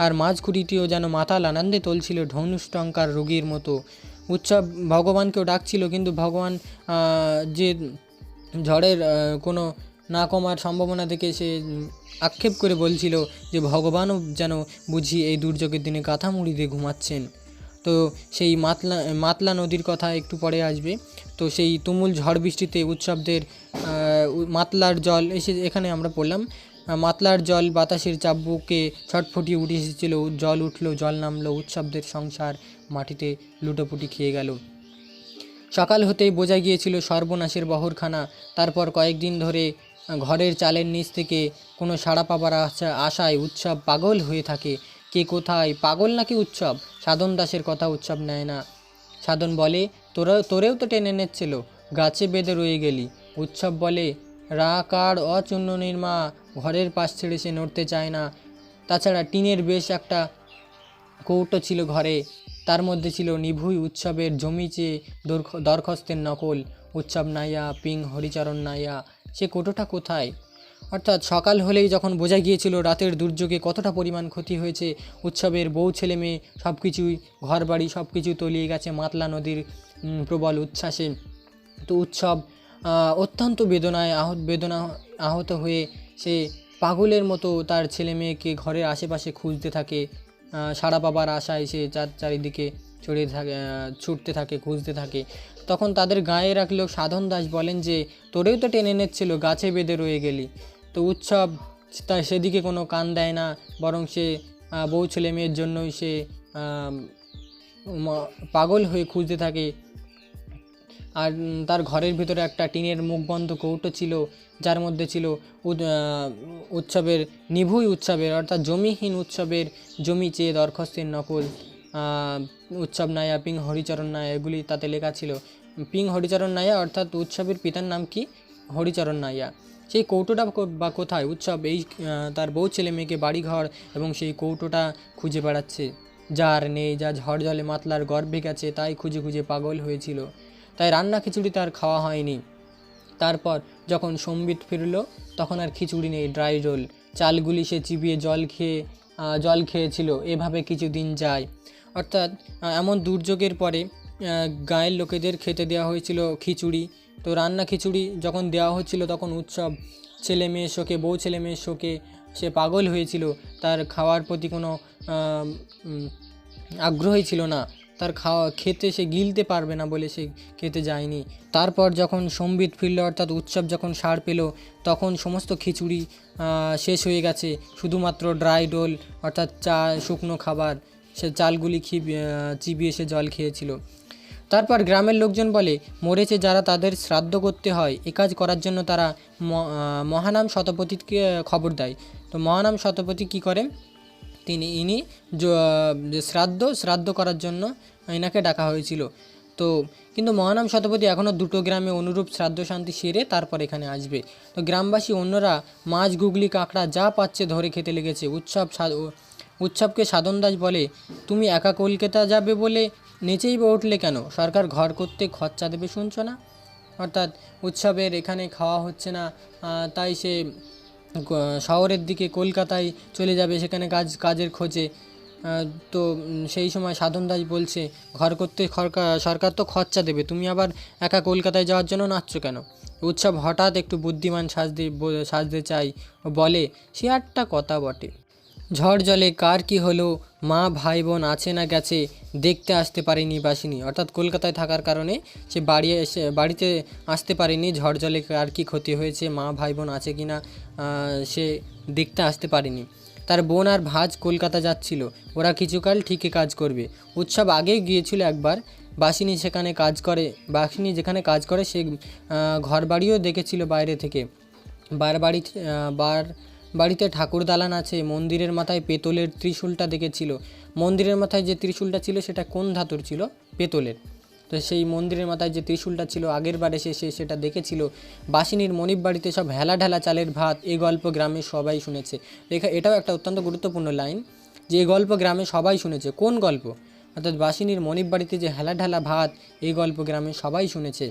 আর মাঝ খুঁটিটিও যেন মাতাল আনন্দে তুলছিল ধনুষ্টঙ্কার রোগীর মতো। উৎসব ভগবানকেও ডাকছিল, কিন্তু ভগবান যে ঝড়ের কোনো না কমার সম্ভাবনা দেখে সে আক্ষেপ করে বলছিল যে ভগবানও যেন বুঝি এই দুর্যোগের দিনে কাঁথা মুড়ি দিয়ে ঘুমাচ্ছেন। তো সেই মাতলা নদীর কথা একটু পরে আসবে। তো সেই তুমুল ঝড় বৃষ্টিতে উৎসবদের মাতলার জল এখানে আমরা পড়লাম, মাতলার জল বাতাসের চাবুকে ছটফটিয়ে উঠে এসেছিল, জল উঠল, জল নামলো, উৎসবদের সংসার মাটিতে লুটোপুটি খেয়ে গেল। সকাল হতেই বোঝা গিয়েছিল সর্বনাশের বহরখানা। তারপর কয়েকদিন ধরে ঘরের চালের নিচ থেকে কোনো সাড়া পাবার আশায় উৎসব পাগল হয়ে থাকে। কে কোথায়, পাগল নাকি উৎসব? সাধন দাসের কথা উৎসব নেয় না। সাধন বলে, তোরেও তো টেনে নেচ্ছিল, গাছে বেঁধে রয়ে গেলি। উৎসব বলে, রাকার অচুন্ননীর মা, ঘরের পাশ ছেড়ে সে নড়তে চায় না। তাছাড়া টিনের বেশ একটা কৌটো ছিল ঘরে, তার মধ্যে ছিল নিভুই উৎসবের জমি চেয়ে দরখাস্তের নকল। উৎসব নাইয়া, পিং হরিচরণ নাইয়া, সে কৌটোটা কোথায়? অর্থাৎ সকাল হলেই যখন বোঝা গিয়েছিল রাতের দুর্যোগে কতটা পরিমাণ ক্ষতি হয়েছে, উৎসবের বউ ছেলে মেয়ে সব কিছুই, ঘর বাড়ি সব কিছু তলিয়ে গেছে মাতলা নদীর প্রবল উচ্ছ্বাসে। তো উৎসব অত্যন্ত আহত হয়ে সে পাগলের মতো তার ছেলে মেয়েকে ঘরের আশেপাশে খুঁজতে থাকে। সাড়া পাবার আশায় সে চারিদিকে ছুটতে থাকে, খুঁজতে থাকে। তখন তাদের গায়ের এক লোক সাধন দাস বলেন যে, তোরেও তো টেনে এনেছিল, গাছে বেঁধে রয়ে গেলি। তো উৎসব সেদিকে কোনো কান দেয় না, বরং সে বউ ছেলে মেয়ের জন্যই সে পাগল হয়ে খুঁজতে থাকে। আর তার ঘরের ভিতরে একটা টিনের মুখবন্ধ কৌটো ছিল, যার মধ্যে ছিল উৎসবের নিভুই উৎসবের অর্থাৎ জমিহীন উৎসবের জমি চেয়ে দরখাস্তের নকল। উৎসব নাইয়া, পিং হরিচরণ নাইয়া, এগুলি তাতে লেখা ছিল। পিং হরিচরণ নাইয়া অর্থাৎ উৎসবের পিতার নাম কি? হরিচরণ নাইয়া। সেই কৌটোটা বা কোথায়? উৎসব এই তার বউ ছেলে মেয়েকে বাড়িঘর এবং সেই কৌটোটা খুঁজে বেড়াচ্ছে। যার নেই, যা ঝড় জলে মাতলার গর্ভে গেছে, তাই খুঁজে খুঁজে পাগল হয়েছিল। তাই রান্না খিচুড়ি তার খাওয়া হয়নি। তারপর যখন সম্বিত ফিরল, তখন আর খিচুড়ি নেই, ড্রাই রোল। চালগুলি সে চিবিয়ে জল খেয়েছিল। এভাবে কিছু দিন যায়। অর্থাৎ এমন দুর্যোগের পরে গাঁয়ের লোকেদের খেতে দেওয়া হয়েছিল খিচুড়ি। তো রান্না খিচুড়ি যখন দেওয়া হচ্ছিল, তখন উৎসব ছেলে মেয়ের শোকে, বউ ছেলে মেয়ের শোকে সে পাগল হয়েছিল। তার খাওয়ার প্রতি কোনো আগ্রহই ছিল না। তার খেতে সে গিলতে পারবে না বলে সে খেতে যায়নি। তারপর যখন সম্বিত ফিরল, অর্থাৎ উৎসব যখন সার পেল, তখন সমস্ত খিচুড়ি শেষ হয়ে গেছে। শুধুমাত্র ড্রাই রোল অর্থাৎ শুকনো খাবার, সে চালগুলি চিবিয়ে সে জল খেয়েছিল। তারপর গ্রামের লোকজন বলে, মরেছে যারা তাদের শ্রাদ্ধ করতে হয়, এ কাজ করার জন্য তারা মহানাম শতপথীকে খবর দেয়। তো মহানাম শতপথী কী করেন? ইনি শ্রাদ্ধ করার জন্য এনাকে ডাকা হয়েছিল। তো কিন্তু মহানাম শতপথী এখনও দুটো গ্রামে অনুরূপ শ্রাদ্ধ শান্তি সেরে তারপর এখানে আসবে। তো গ্রামবাসী অন্যরা মাছ, গুগলি, কাঁকড়া যা পাচ্ছে ধরে খেতে লেগেছে। উৎসবকে সাধন দাস বলে, তুমি একা কলকাতা যাবে বলে নেচেই বা উঠলে কেন? সরকার ঘর করতে খরচা দেবে, শুনছো না? অর্থাৎ উৎসবের এখানে খাওয়া হচ্ছে না, তাই সে শহরের দিকে কলকাতায় চলে যাবে, সেখানে কাজের খোঁজে। তো সেই সময় সাধন দাস বলছে, ঘর করতে সরকার তো খরচা দেবে, তুমি আবার একা কলকাতায় যাওয়ার জন্য নাচছো কেন? উৎসব হঠাৎ একটু বুদ্ধিমান সাজতে চাই, বলে, সে একটা কথা বটে। ঝড় জলে কার কি হলো, মা ভাই বোন আছে না গেছে, দেখতে আসতে পারেনি বাসিনী। অর্থাৎ কলকাতায় থাকার কারণে সে বাড়িতে আসতে পারেনি। ঝড় জলে কার কি ক্ষতি হয়েছে, মা ভাই বোন আছে কি না, সে দেখতে আসতে পারেনি। তার বোন আর ভাজ কলকাতা যাচ্ছিল, ওরা কিছুকাল ঠিকই কাজ করবে। উৎসব আগেই গিয়েছিল একবার। বাসিনী যেখানে কাজ করে সে ঘর বাড়িও দেখেছিল বাইরে থেকে। বাড়িতে ঠাকুর দালান আছে, মন্দিরের মাথায় পেতলের ত্রিশূলটা দেখেছিল। মন্দিরের মাথায় যে ত্রিশূলটা ছিল সেটা কোন ধাতুর ছিল? পেতলের। তো সেই মন্দিরের মাথায় যে ত্রিশূলটা ছিল আগের বার এসে সে সেটা দেখেছিল। বাসিনীর মনিব বাড়িতে সব হেলা ঢালা চালের ভাত, এই গল্প গ্রামের সবাই শুনেছে। এটাও একটা অত্যন্ত গুরুত্বপূর্ণ লাইন যে এই গল্প গ্রামে সবাই শুনেছে। কোন গল্প? অর্থাৎ বাসিনীর মনিব বাড়িতে যে হেলা ঢালা ভাত, এই গল্প গ্রামে সবাই শুনেছে।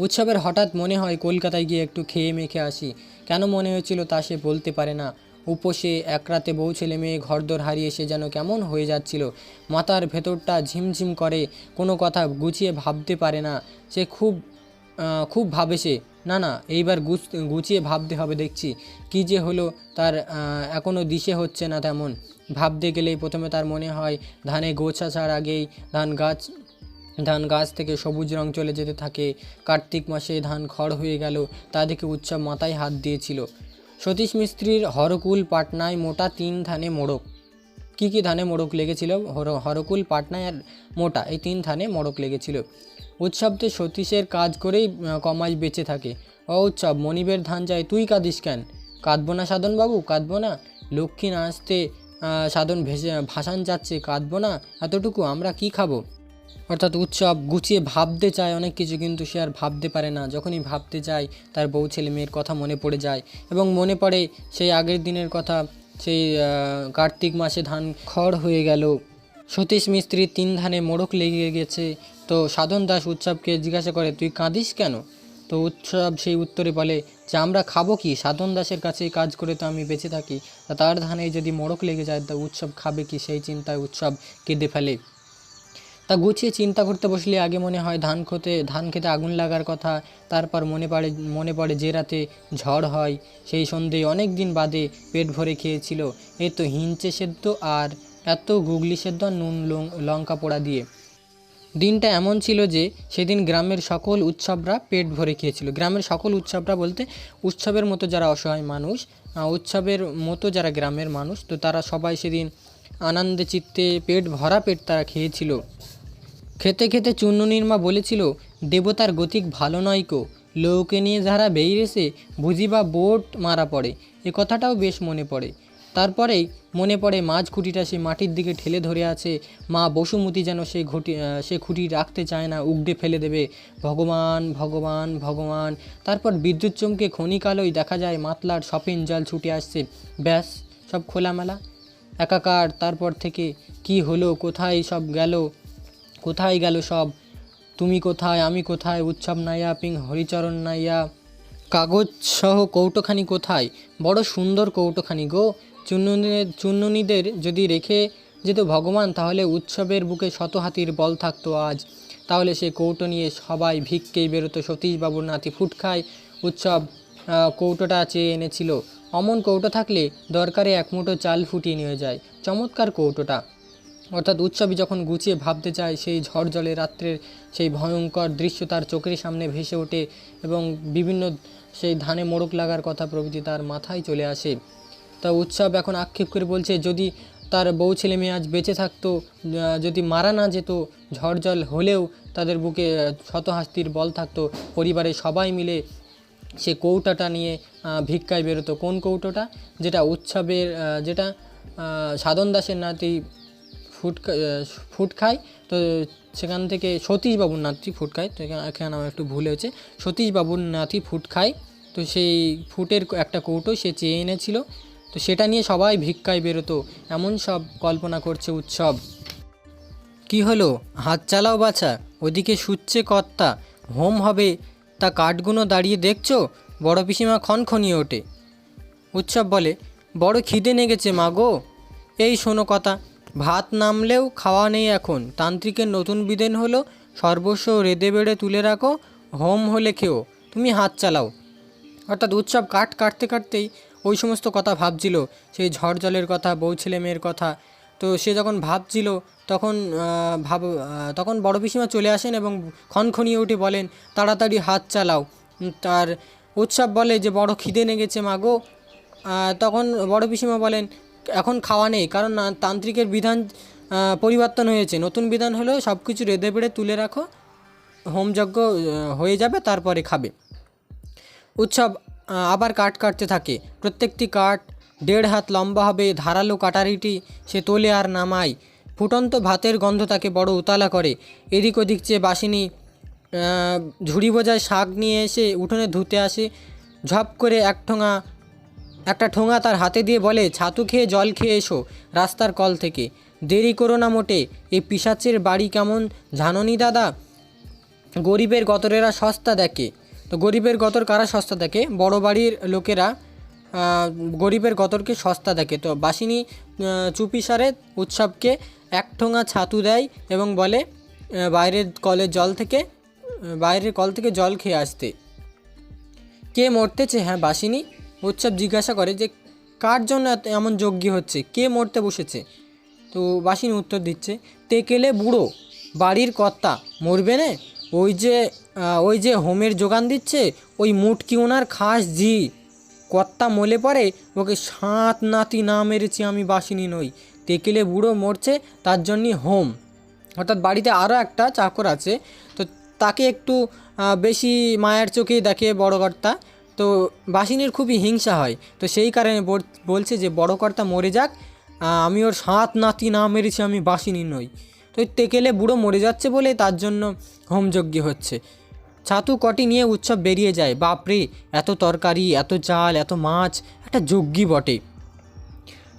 উৎসবের হঠাৎ মনে হয় কলকাতায় গিয়ে একটু খেয়ে মেখে আসি। কেন মনে হয়েছিল তা সে বলতে পারে না। উপসে এক রাতে বউ ছেলে মেয়ে ঘরদোর হারিয়ে সে যেন কেমন হয়ে যাচ্ছিল। মাথার ভেতরটা ঝিমঝিম করে, কোনো কথা গুছিয়ে ভাবতে পারে না। সে খুব ভাবে সে। না না, এইবার গুছিয়ে ভাবতে হবে দেখছি। কী যে হলো তার এখনও দিশে হচ্ছে না তেমন। ভাবতে গেলেই প্রথমে তার মনে হয় ধানে গোছ আসার আগেই ধান গাছ থেকে সবুজ রং চলে যেতে থাকে। কার্তিক মাসে ধান খড় হয়ে গেল, তা দেখে উৎসব মাথায় হাত দিয়েছিল। সতীশ মিস্ত্রির হরকুল পাটনায় মোটা 3 ধানে মোড়ক। কী ধানে মোড়ক লেগেছিল? হরকুল পাটনায় আর মোটা, এই 3 ধানে মোড়ক লেগেছিল। উৎসব তো সতীশের কাজ করেই কমাই বেঁচে থাকে। উৎসব, মনিবের ধান যায়, তুই কাঁদিস কেন? কাঁদবো না সাধনবাবু, কাঁদবো না। লক্ষ্মী না আসতে সাধন ভাসান যাচ্ছে, কাঁদবো না? এতটুকু আমরা কি খাবো? অর্থাৎ উৎসব গুছিয়ে ভাবতে চায় অনেক কিছু, কিন্তু সে আর ভাবতে পারে না। যখনই ভাবতে যায় তার বউ ছেলে মেয়ের কথা মনে পড়ে যায় এবং মনে পড়ে সেই আগের দিনের কথা, সেই কার্তিক মাসে ধান খড় হয়ে গেল, সতীশ মিস্ত্রির 3 ধানে মোড়ক লেগে গেছে। তো সাধন দাস উৎসবকে জিজ্ঞাসা করে, তুই কাঁদিস কেন? তো উৎসব সেই উত্তরে বলে যে আমরা খাবো কি? সাধন দাসের কাছে কাজ করে তো আমি বেঁচে থাকি, তার ধানে যদি মোড়ক লেগে যায় তা উৎসব খাবে কি? সেই চিন্তায় উৎসব কেঁদে ফেলে। তা গুছিয়ে চিন্তা করতে বসলে আগে মনে হয় ধান খেতে আগুন লাগার কথা। তারপর মনে পড়ে যে রাতে ঝড় হয় সেই সন্ধে অনেক দিন বাদে পেট ভরে খেয়েছিল এই তো হিঞ্চে সেদ্ধ আর এত গুগলি সেদ্ধ আর নুন লঙ্কা পোড়া দিয়ে। দিনটা এমন ছিল যে সেদিন গ্রামের সকল উৎসবরা পেট ভরে খেয়েছিল। গ্রামের সকল উৎসবরা বলতে উৎসবের মতো যারা অসহায় মানুষ, উৎসবের মতো যারা গ্রামের মানুষ, তো তারা সবাই সেদিন আনন্দে চিত্তে পেট ভরা পেট তারা খেয়েছিল। খেতে খেতে চুন্নুনির মা বলেছিল, দেবতার গতিক ভালো নয় কো, লৌকে নিয়ে যারা বেরিয়েছে বুঝিবা বোট মারা পড়ে। এ কথাটাও বেশ মনে পড়ে। তারপরেই মনে পড়ে মাঝ খুঁটিটা সে মাটির দিকে ঠেলে ধরে আছে। মা বসুমতী যেন সে খুঁটি রাখতে চায় না, উগড়ে ফেলে দেবে। ভগবান ভগবান ভগবান। তারপর বিদ্যুৎ চমকে ক্ষণিক আলোয় দেখা যায় মাতলার সপিন জল ছুটে আসছে। ব্যাস, সব খোলামেলা একাকার। তারপর থেকে কি হলো, কোথায় গেল সব? তুমি কোথায়, আমি কোথায়? উৎসব নাইয়া পিং হরিচরণ নাইয়া, কাগজ সহ কৌটোখানি কোথায়? বড় সুন্দর কৌটোখানি গো। চুন্নুনিদের যদি রেখে যেত ভগবান, তাহলে উৎসবের বুকে 100 হাতির বল থাকতো আজ। তাহলে সে কৌটো নিয়ে সবাই ভিক্ষেই বেরোতো। সতীশবাবুর নাতি ফুটখায় উৎসব কৌটোটা চেয়ে এনেছিল। অমন কৌটো থাকলে দরকারে 1 মুঠো চাল ফুটিয়ে নিয়ে যায়। চমৎকার কৌটোটা। অর্থাৎ উৎসবই যখন গুছিয়ে ভাবতে চায়, সেই ঝড় জলে রাত্রের সেই ভয়ঙ্কর দৃশ্য তার চোখের সামনে ভেসে ওঠে এবং বিভিন্ন সেই ধানে মোড়ক লাগার কথা প্রভৃতি তার মাথায় চলে আসে। তা উৎসব এখন আক্ষেপ করে বলছে, যদি তার বউ ছেলে মেয়ে আজ বেঁচে থাকতো, যদি মারা না যেত, ঝড় জল হলেও তাদের বুকে 100 হাতির বল থাকতো, পরিবারের সবাই মিলে সে কৌটাটা নিয়ে ভিক্ষায় বেরোতো। কোন কৌটোটা? যেটা উৎসবের যেটা সাধন দাসের নাতি ফুট খায়। তো সেখান থেকে সতীশবাবুর নাতি ফুট খায়। তো এখানে আমার একটু ভুল হয়েছে, সতীশবাবুর নাতি ফুট খায়। তো সেই ফুটের একটা কৌটো সে চেয়ে এনেছিল, তো সেটা নিয়ে সবাই ভিক্ষায় বেরোতো। এমন সব কল্পনা করছে উৎসব। কি হলো, হাত চালাও বাছা, ওদিকে শুচ্ছে কর্তা, হোম হবে তা কাঠগুলো দাঁড়িয়ে দেখছো? বড় পিসিমা খনখনিয়ে ওঠে। উৎসব বলে, বড় খিদে লেগেছে মা গো। এই শোনো কথা, ভাত নামলেও খাওয়া নেই এখন। তান্ত্রিকের নতুন বিধান হলো, সর্বস্ব রেঁধে বেড়ে তুলে রাখো, হোম হলে খেও, তুমি হাত চালাও। অর্থাৎ উৎসব কাটতে কাটতেই ওই সমস্ত কথা ভাবছিল, সেই ঝড় জলের কথা, বউ ছেলে মেয়ের কথা। তো সে যখন ভাবছিল তখন বড় পিসিমা চলে আসেন এবং খনখনিয়ে উঠে বলেন, তাড়াতাড়ি হাত চালাও। তার উৎসব বলে যে বড় খিদে লেগেছে মা গো। তখন বড় পিসিমা বলেন, এখন খাওয়া নেই, কারণ তান্ত্রিকের বিধান পরিবর্তন হয়েছে। নতুন বিধান হলো সব কিছু রেঁধে বেড়ে তুলে রাখো, হোমযজ্ঞ হয়ে যাবে তারপরে খাবে। উৎসব আবার কাঠ কাটতে থাকে। প্রত্যেকটি কাঠ 1.5 হাত লম্বা হবে। ধারালো কাটারিটি সে তোলে আর নামায়। ফুটন্ত ভাতের গন্ধ তাকে বড় উতালা করে। এদিক ওদিক চেয়ে বাসিনী ঝুড়ি বোঝায় শাক নিয়ে এসে উঠোনে ধুতে আসে। ঝপ করে একটা ঠোঙা তার হাতে দিয়ে বলে, ছাতু খেয়ে জল খেয়ে এসো রাস্তার কল থেকে। দেরি করো না মোটে। এই পিশাচের বাড়ি কেমন জানোনি দাদা? গরিবের গতরেরা সস্তা দেখে। তো গরিবের গতর কারা সস্তা দেখে? বড় বাড়ির লোকেরা গরিবের গতরকে সস্তা দেখে। তো বাসিনী চুপিসারে উৎসবকে 1 ঠোঙা ছাতু দেয় এবং বলে বাইরের কল থেকে জল খেয়ে আসতে। কে মরতেছে? হ্যাঁ, বাসিনী। উৎসব জিজ্ঞাসা করে যে কার জন্য এমন যজ্ঞ হচ্ছে, কে মরতে বসেছে? তো বাসিনী উত্তর দিচ্ছে, তেকেলে বুড়ো বাড়ির কর্তা মরবে না। ওই যে হোমের যোগান দিচ্ছে, ওই মুটকি ওনার খাস জি। কর্তা মলে পড়ে ওকে 7 নাতি না মেরেছি আমি বাসিনী নই। তেকেলে বুড়ো মরছে, তার জন্যই হোম। অর্থাৎ বাড়িতে আরও একটা চাকর আছে, তো তাকে একটু বেশি মায়ের চোখেই দেখে বড় কর্তা। তো বাসিনীর খুবই হিংসা হয়। তো সেই কারণে বলছে যে বড় কর্তা মরে যাক, আমি ওর 7 নাতি না মেরেছি আমি বাসিনী নই। তো তেকেলে বুড়ো মরে যাচ্ছে বলে তার জন্য হোমযজ্ঞ হচ্ছে। ছাতু কটি নিয়ে উৎসব বেরিয়ে যায়। বাপরে, এত তরকারি, এত চাল, এত মাছ, একটা যজ্ঞই বটে।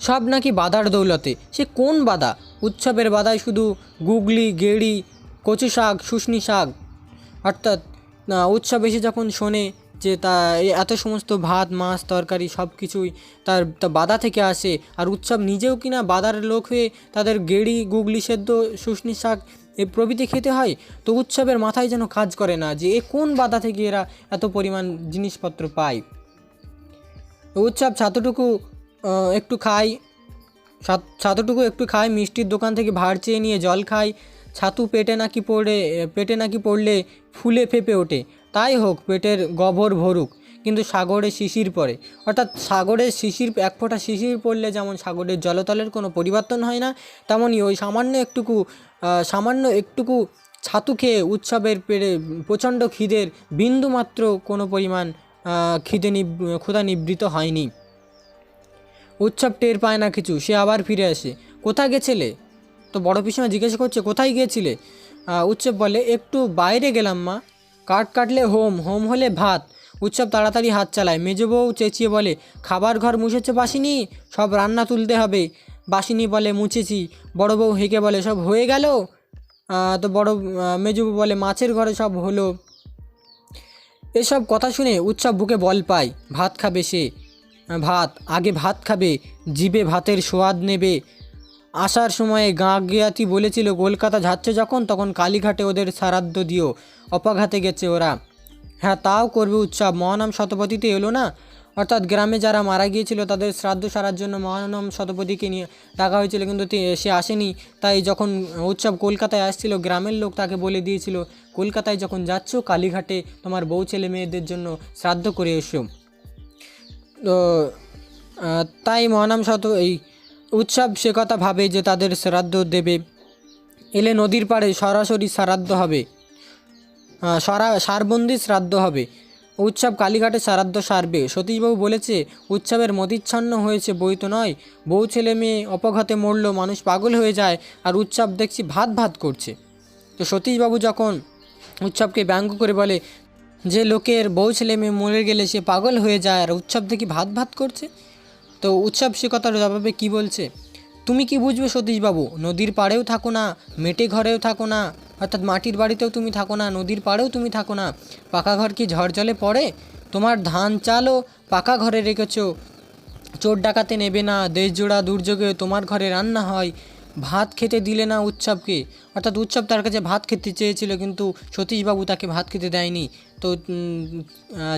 সব নাকি বাদার দৌলতে। সে কোন বাদা? উৎসবের বাদায় শুধু গুগলি, গেড়ি, কচু শাক, শুশনি শাক। অর্থাৎ উৎসব এসে যখন শোনে যে এত সমস্ত ভাত, মাছ, তরকারি সব কিছুই তার বাদা থেকে আসে, আর উৎসব নিজেও কিনা বাদার লোক হয়ে তাদের গেড়ি, গুগলি সেদ্ধ, শুশনি শাক এ প্রভৃতি খেতে হয়। তো উৎসবের মাথায় যেন কাজ করে না যে এ কোন বাদা থেকে এরা এত পরিমাণ জিনিসপত্র পায়। উৎসব ছাতুটুকু একটু খায়, মিষ্টির দোকান থেকে ভাঁড় চেয়ে নিয়ে জল খায়। ছাতু পেটে নাকি পড়লে ফুলে ফেপে ওঠে। তাই হোক, পেটের গভর ভরুক, কিন্তু সাগরে শিশির পড়ে। অর্থাৎ সাগরের শিশির, 1 ফোঁটা শিশির পড়লে যেমন সাগরের জলতলের কোনো পরিবর্তন হয় না, তেমনই ওই সামান্য একটুকু ছাতু খেয়ে উৎসবের পেটে প্রচণ্ড খিদের বিন্দুমাত্র কোনো পরিমাণ ক্ষুধা নিবৃত হয়নি। উৎসব টের পায় না কিছু। সে আবার ফিরে আসে। কোথায় গেছিলে? তো বড় পিসিমা জিজ্ঞাসা করছে, কোথায় গিয়েছিলে? উৎসব বলে, একটু বাইরে গেলাম মা। কাঠ কাটলে হোম, হোম হলে ভাত। উৎসব তাড়াতাড়ি হাত চালায়। মেজ বউ চেঁচিয়ে বলে, খাবার ঘর মুছেছে বাসিনী? সব রান্না তুলতে হবে। বাসিনী বলে, মুছেছি। বড় বউ হেঁকে বলে, সব হয়ে গেল? তো মেজ বউ বলে, মাছের ঘরে সব হলো। এসব কথা শুনে উৎসব বুকে বল পায়। ভাত খাবে সে। আগে ভাত খাবে, জিভে ভাতের সোয়াদ নেবে। আসার সময়ে জ্ঞাতি বলেছিল, কলকাতা যাচ্ছে যখন তখন কালীঘাটে ওদের শ্রাদ্ধ দিও। অপঘাতে গেছে ওরা। হ্যাঁ, তাও করবে উৎসব। মহানাম শতপথীতে এলো না? অর্থাৎ গ্রামে যারা মারা গিয়েছিল তাদের শ্রাদ্ধ সারার জন্য মহানাম শতপথীকে নিয়ে ডাকা হয়েছিল, কিন্তু সে আসেনি। তাই যখন উৎসব কলকাতায় আসছিল, গ্রামের লোক তাকে বলে দিয়েছিল, কলকাতায় যখন যাচ্ছ কালীঘাটে তোমার বউ ছেলে মেয়েদের জন্য শ্রাদ্ধ করে এসো। তো তাই এই উৎসব সে কথা ভাবে যে তাদের শ্রাদ্ধ দেবে। এলে নদীর পাড়ে সরাসরি শ্রাদ্ধ হবে, সারবন্দি শ্রাদ্ধ হবে। উৎসব কালীঘাটে শ্রাদ্ধ সারবে। সতীশবাবু বলেছে, উৎসবের মতিচ্ছন্ন হয়েছে বই তো নয়। বউ ছেলে মেয়ে অপঘাতে মরলো, মানুষ পাগল হয়ে যায়, আর উৎসব দেখছি ভাত করছে। তো সতীশবাবু যখন উৎসবকে ব্যঙ্গ করে বলে, যে লোকের বউ ছেলে মেয়ে মরে গেলে সে পাগল হয়ে যায়, আর উৎসব দেখি ভাত করছে। তো উৎসব সে কথার জবাবে কী বলছে, তুমি কি বুঝবে সতীশবাবু? নদীর পাড়েও থাকো না, মেটে ঘরেও থাকো না, অর্থাৎ মাটির বাড়িতেও তুমি থাকো না, নদীর পাড়েও তুমি থাকো না। পাকা ঘর কি ঝড় জলে পড়ে? তোমার ধান চালও পাকা ঘরে রেখেছো। চোর ডাকাতে নেবে না, দেশজোড়া দুর্যোগে তোমার ঘরে রান্না হয়। ভাত খেতে দিলে না উৎসবকে। অর্থাৎ উৎসব তার কাছে ভাত খেতে চেয়েছিল, কিন্তু সতীশবাবু তাকে ভাত খেতে দেয়নি। তো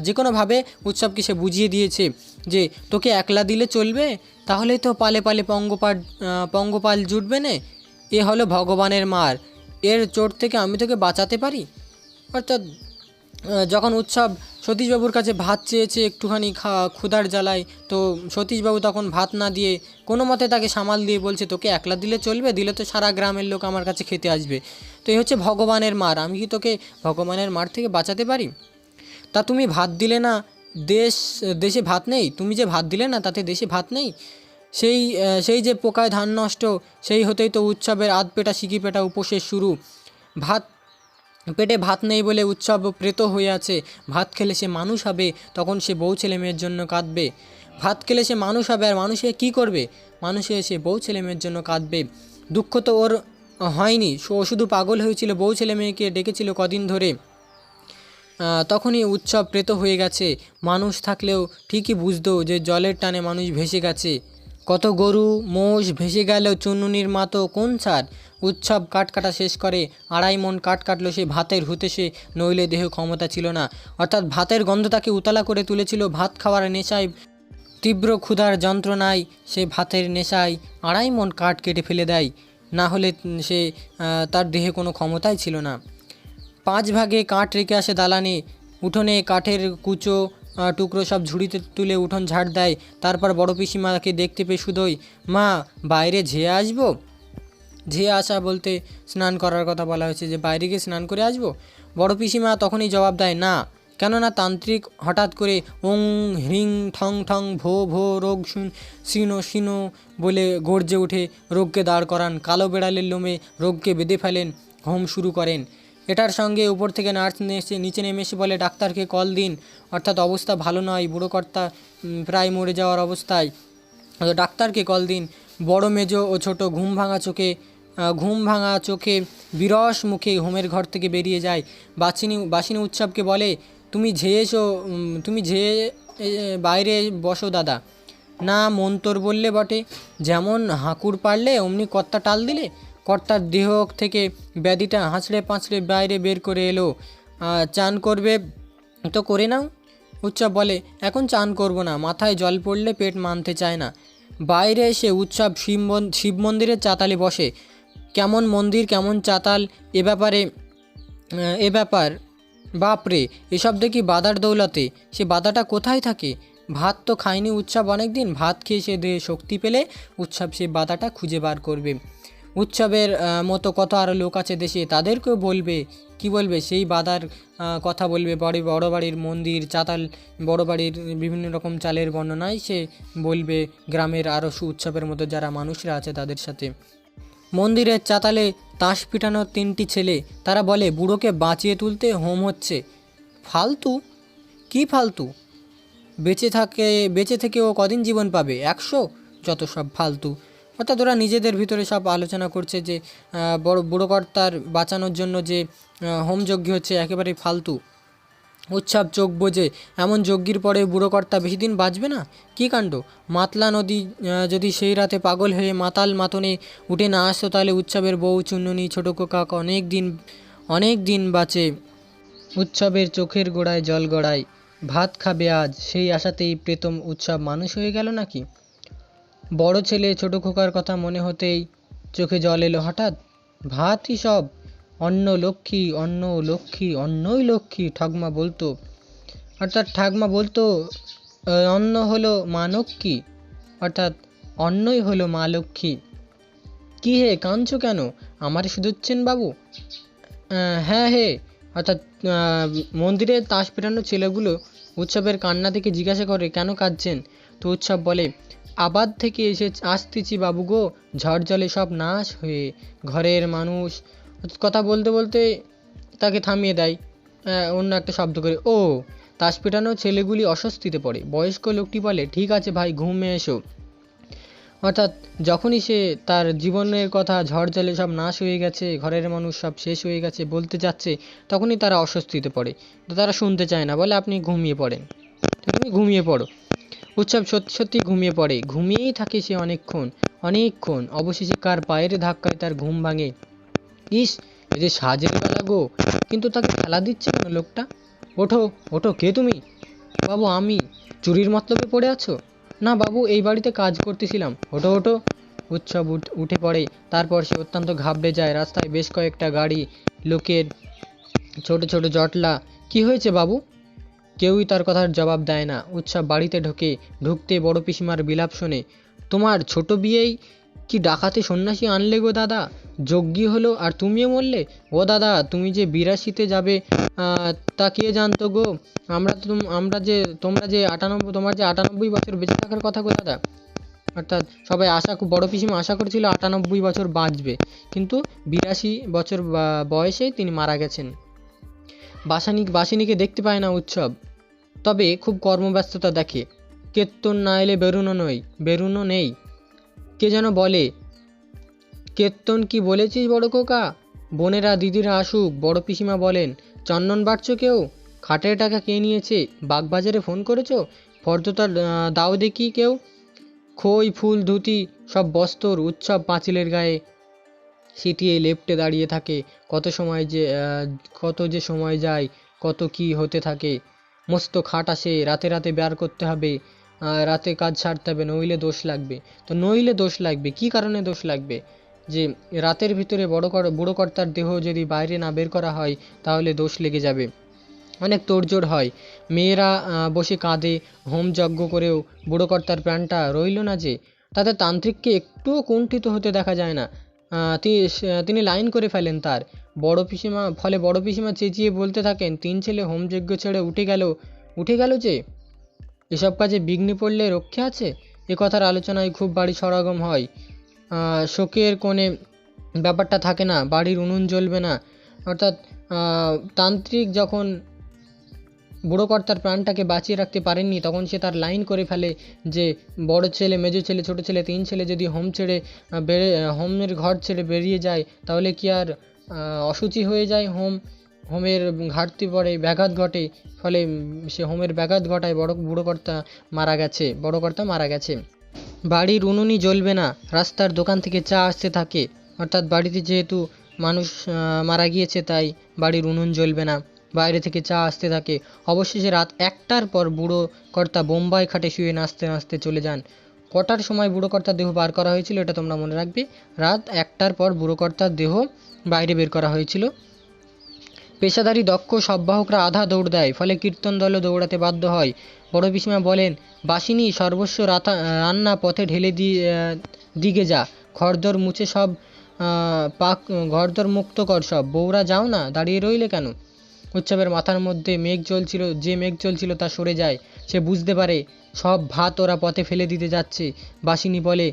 যে কোনোভাবে উৎসবকে সে বুঝিয়ে দিয়েছে যে তোকে একলা দিলে চলবে, তাহলে তো পালে পালে পঙ্গপাল জুটবে না। এ হলো ভগবানের মার, এর চোট থেকে আমি তোকে বাঁচাতে পারি। অর্থাৎ যখন উৎসব সতীশবাবুর কাছে ভাত চেয়েছে একটুখানি ক্ষুধার জ্বালায়, তো সতীশবাবু তখন ভাত না দিয়ে কোনো মতে তাকে সামাল দিয়ে বলছে, তোকে একলা দিলে চলবে? দিলে তো সারা গ্রামের লোক আমার কাছে খেতে আসবে। তো এই হচ্ছে ভগবানের মার। আমি কি তোকে ভগবানের মার থেকে বাঁচাতে পারি? তা তুমি ভাত দিলে না, দেশে ভাত নেই, তুমি যে ভাত দিলে না তাতে দেশে ভাত নেই। সেই যে পোকায় ধান নষ্ট, সেই হতেই তো উৎসবের আধ পেটা সিকি পেটা উপোসের শুরু। ভাত পেটে ভাত নেই বলে উৎসব প্রেত হয়ে আছে। ভাত খেলে সে মানুষ হবে, তখন সে বউ ছেলে মেয়ের জন্য কাঁদবে। ভাত খেলে সে মানুষ হবে, আর মানুষে কি করবে? মানুষে সে বউ ছেলে মেয়ের জন্য কাঁদবে। দুঃখ তো ওর হয়নি, ও শুধু পাগল হয়েছিল, বউ ছেলে মেয়েকে ডেকেছিল কদিন ধরে। তখনই উৎসব প্রেত হয়ে গেছে। মানুষ থাকলেও ঠিকই বুঝতো যে জলের টানে মানুষ ভেসে গেছে। কত গরু মোষ ভেসে গেল, চুনমুনির মা তো কোন ছাড়। উৎসব কাঠ কাটা শেষ করে 2.5 মণ কাঠ কাটলো সে ভাতের হুতেশে, নইলে দেহ ক্ষমতা ছিল না। অর্থাৎ ভাতের গন্ধ তাকে উতলা করে তুলেছিল। ভাত খাওয়ার নেশায়, তীব্র ক্ষুধার যন্ত্রণায় সে ভাতের নেশায় 2.5 মণ কাঠ কেটে ফেলে দেয়। না হলে সে তার দেহে কোনো ক্ষমতাই ছিল না। 5 ভাগে কাঠ রেখে আসে দালানে। উঠোনে কাঠের কুচো টুকরো সব ঝুড়িতে তুলে উঠোন ঝাড় দেয়। তারপর বড় পিসিমাকে দেখতে পেয়ে শুধোই, মা বাইরে ঝেয়ে আসবো? ঝেয়ে আসা বলতে স্নান করার কথা বলা হয়েছে, যে বাইরে গিয়ে স্নান করে আসবো। বড় পিসিমা তখনই জবাব দেয়, না। কেননা তান্ত্রিক হঠাৎ করে ওং হ্রিং ঠং ঠং ভো ভো রোগ শিনো শিনো বলে গর্জে উঠে রোগকে দাঁড় করান। কালো বেড়ালের লোমে রোগকে বেঁধে ফেলেন, হোম শুরু করেন। এটার সঙ্গে উপর থেকে নার্স নিচে নেমে এসে বলে, ডাক্তারকে কল দিন। অর্থাৎ অবস্থা ভালো নয়, বুড়ো কর্তা প্রায় মরে যাওয়ার অবস্থায়, ডাক্তারকে কল দিন। বড় মেজো ও ছোট ঘুম ভাঙা চোখে বিরস মুখে হোমের ঘর থেকে বেরিয়ে যায়। বাসিনী উৎসবকে বলে, তুমি ঝেয়ে বাইরে বসো দাদা। না মন্তর বললে বটে, যেমন হাঁকুর পারলে অমনি কর্তা টাল দিলে। কর্তার দেহ থেকে ব্যাধিটা হাঁচড়ে পাঁচড়ে বাইরে বের করে এলো। চান করবে তো করে নাও। উৎসব বলে, এখন চান করব না, মাথায় জল পড়লে পেট মানতে চায় না। বাইরে এসে উৎসব শিব মন্দিরের চাতালে বসে। কেমন মন্দির কেমন চাতাল, এ ব্যাপার বাপরে, এসব দেখি বাদার দৌলতে। সে বাদাটা কোথায় থাকে? ভাত তো খায়নি উৎসব অনেক দিন। ভাত খেয়ে সে দেহে শক্তি পেলে উৎসব সে বাদাটা খুঁজে বার করবে। উৎসবের মতো কত আরও লোক আছে দেশে, তাদেরকেও বলবে। কি বলবে? সেই বাদার কথা বলবে। বড় বাড়ির মন্দির চাতাল, বড় বাড়ির বিভিন্ন রকম চালের বর্ণনায় সে বলবে গ্রামের আরও উৎসবের মতো যারা মানুষরা আছে তাদের সাথে। মন্দিরের চাতালে তাস পিটানোর 3টি ছেলে, তারা বলে বুড়োকে বাঁচিয়ে তুলতে হোম হচ্ছে। ফালতু? কি ফালতু? বেঁচে থেকে ও কদিন জীবন পাবে? 100? যত সব ফালতু। অর্থাৎ ওরা নিজেদের ভিতরে সব আলোচনা করছে যে বুড়ো কর্তার বাঁচানোর জন্য যে হোমযজ্ঞ হচ্ছে একেবারে ফালতু। উৎসব চোখ বোঝে, এমন যজ্ঞের পরে বুড়ো কর্তা বেশি দিন বাঁচবে না। কী কাণ্ড! মাতলা নদী যদি সেই রাতে পাগল হয়ে মাতাল মাতনে উঠে না আসতো, তাহলে উৎসবের বউ চুন্নুনি ছোট কাক অনেক দিন বাঁচে। উৎসবের চোখের গোড়ায় জল গড়ায়, ভাত খাবে আজ, সেই আশাতেই প্রেতম উৎসব মানুষ হয়ে গেল নাকি? বড় ছেলে ছোট খোকার কথা মনে হতেই চোখে জল এলো হঠাৎ। ভাতই সব, অন্নই লক্ষ্মী ঠাকমা বলতো। অর্থাৎ ঠাকমা বলতো অন্ন হলো মা লক্ষ্মী, অর্থাৎ অন্নই হলো মা লক্ষ্মী। কি হে, কাঁদছো কেন? আমারে শুধোচ্ছেন বাবু? হ্যাঁ হে। অর্থাৎ মন্দিরে তাস পেটানো ছেলেগুলো উৎসবের কান্না থেকে জিজ্ঞাসা করে, কেন কাঁদছেন? তো উৎসব বলে, আবাদ থেকে আসতেছি বাবু গো, ঝড় জলে সব নাশ হয়ে। ঘরের মানুষ কথা বলতে বলতে তাকে থামিয়ে দেয় অন্য একটা শব্দ করে। ও, তাস পেটানো ছেলেগুলি অস্বস্তিতে পড়ে। বয়স্ক লোকটি বলে, ঠিক আছে ভাই, ঘুমে এসো। অর্থাৎ যখনই সে তার জীবনের কথা, ঝড় জলে সব নাশ হয়ে গেছে, ঘরের মানুষ সব শেষ হয়ে গেছে বলতে যাচ্ছে, তখনই তারা অস্বস্তিতে পড়ে। তো তারা শুনতে চায় না, বলে আপনি ঘুমিয়ে পড়েন, তুমি ঘুমিয়ে পড়ো। উৎসব সত্যি সত্যি ঘুমিয়ে পড়ে। ঘুমিয়েই থাকে সে অনেকক্ষণ। অবশেষে কার পায়ের ধাক্কায় তার ঘুম ভাঙে। ইস, এই যে সাজের বেলা গো, কিন্তু তাকে খেলা দিচ্ছে কেন লোকটা? ওঠো, কে তুমি? বাবু আমি। চুরির মতলবে পড়ে আছো? না বাবু, এই বাড়িতে কাজ করতেছিলাম। ওঠো। উৎসব উঠে পড়ে। তারপর সে অত্যন্ত ঘাবড়ে যায়। রাস্তায় বেশ কয়েকটা গাড়ি, লোকের ছোট ছোট জটলা। কি হয়েছে বাবু? কেউই তার কথার জবাব দেয় না। উৎসব বাড়িতে ঢুকতে বড় পিসিমার বিলাপ শোনে। তোমার ছোট বিয়েই কি ডাকাতে সন্ন্যাসী আনলে গো দাদা, যজ্ঞী হলো আর তুমিও মরলে। ও দাদা, তুমি যে 82তে যাবে তা কে জানতো গো। তোমরা যে 98, তোমার যে 98 বছর বেঁচে থাকার কথা গো দাদা। অর্থাৎ সবাই বড় পিসিমা আশা করেছিল 98 বছর বাঁচবে, কিন্তু 82 বছর বয়সে তিনি মারা গেছেন। বাসিনীকে দেখতে পায় না উৎসব, তবে খুব কর্মব্যস্ততা দেখে। কীর্তন না এলে বেরুনো নেই। কে যেন বলে, কীর্তন কি বলেছিস বড় খোকা, বোনেরা দিদিরা আসুক। বড় পিসিমা বলেন, চন্দন বাড়ছো কেউ, খাটের টাকা কে নিয়েছে, বাগবাজারে ফোন করেছো, ফর্দটা দাও দেখি কেউ। খই ফুল ধুতি সব বস্তর উৎসব পাঁচিলের গায়ে সিটিয়ে লেপ্টে দাঁড়িয়ে থাকে। কত যে সময় যায়, কত কি হতে থাকে। মস্ত খাট আসে, রাতে বের করতে হবে, রাতে কাজ সারতে হবে, নইলে দোষ লাগবে। কি কারণে দোষ লাগবে? যে রাতের ভিতরে বুড়ো কর্তার দেহ যদি বাইরে না বের করা হয় তাহলে দোষ লেগে যাবে। অনেক তোড়জোড় হয়, মেয়েরা বসে কাঁদে, হোম যজ্ঞ করেও বুড়ো কর্তার প্রাণটা রইল না যে। তাতে তান্ত্রিককে একটুও কুণ্ঠিত হতে দেখা যায় না। তিনি লাইন করে ফেলেন তার। বড় পিসিমা চেঁচিয়ে বলতে থাকেন, 3 ছেলে হোমযজ্ঞ ছেড়ে উঠে গেল যে, এসব কাজে বিঘ্নে পড়লে রক্ষে আছে। এ কথার আলোচনায় খুব বাড়ি সরগরম হয়। শোকের কোণে ব্যাপারটা থাকে না, বাড়ির উনুন জ্বলবে না। অর্থাৎ তান্ত্রিক যখন বুড়ো কর্তার প্রাণটাকে বাঁচিয়ে রাখতে পারেননি, তখন সে তার লাইন করে ফেলে যে বড় ছেলে, মেজো ছেলে, ছোট ছেলে, 3 ছেলে যদি হোমের ঘর ছেড়ে বেরিয়ে যায়, তাহলে কি আর অশুচি হয়ে যায়? হোমের ঘাটতি পড়ে, ব্যাঘাত ঘটে, ফলে সে হোমের ব্যাঘাত ঘটায়। বড় কর্তা মারা গেছে। বাড়ির উনুনই জ্বলবে না, রাস্তার দোকান থেকে চা আসতে থাকে। অর্থাৎ বাড়িতে যেহেতু মানুষ মারা গিয়েছে, তাই বাড়ির উনুন জ্বলবে না, বাইরে থেকে চা আসতে থাকে। অবশেষে রাত 1টার পর বুড়ো কর্তা বোম্বাই খাটে শুয়ে নাচতে চলে যান। কটার সময় বুড়ো কর্তার দেহ বার করা হয়েছিল এটা তোমরা মনে রাখবে। রাত 1টার পর বুড়ো কর্তার দেহ বাইরে বের করা হয়েছিল। পেশাদারি দক্ষ সববাহকরা আধা দৌড় দেয়, ফলে কীর্তন দলও দৌড়াতে বাধ্য হয়। বড় পিসিমা বলেন, বাসিনী সর্বস্ব রান্না পথে ঢেলে দিগে যা, ঘরদোর মুছে সব ঘরদোর মুক্ত কর সব। বউরা যাও না, দাঁড়িয়ে রইলে কেন? উৎসবের মাথার মধ্যে যে মেঘ চলছিল তা সরে যায়। সে বুঝতে পারে সব ভাত ওরা পথে ফেলে দিতে যাচ্ছে। বাসিনী বলে,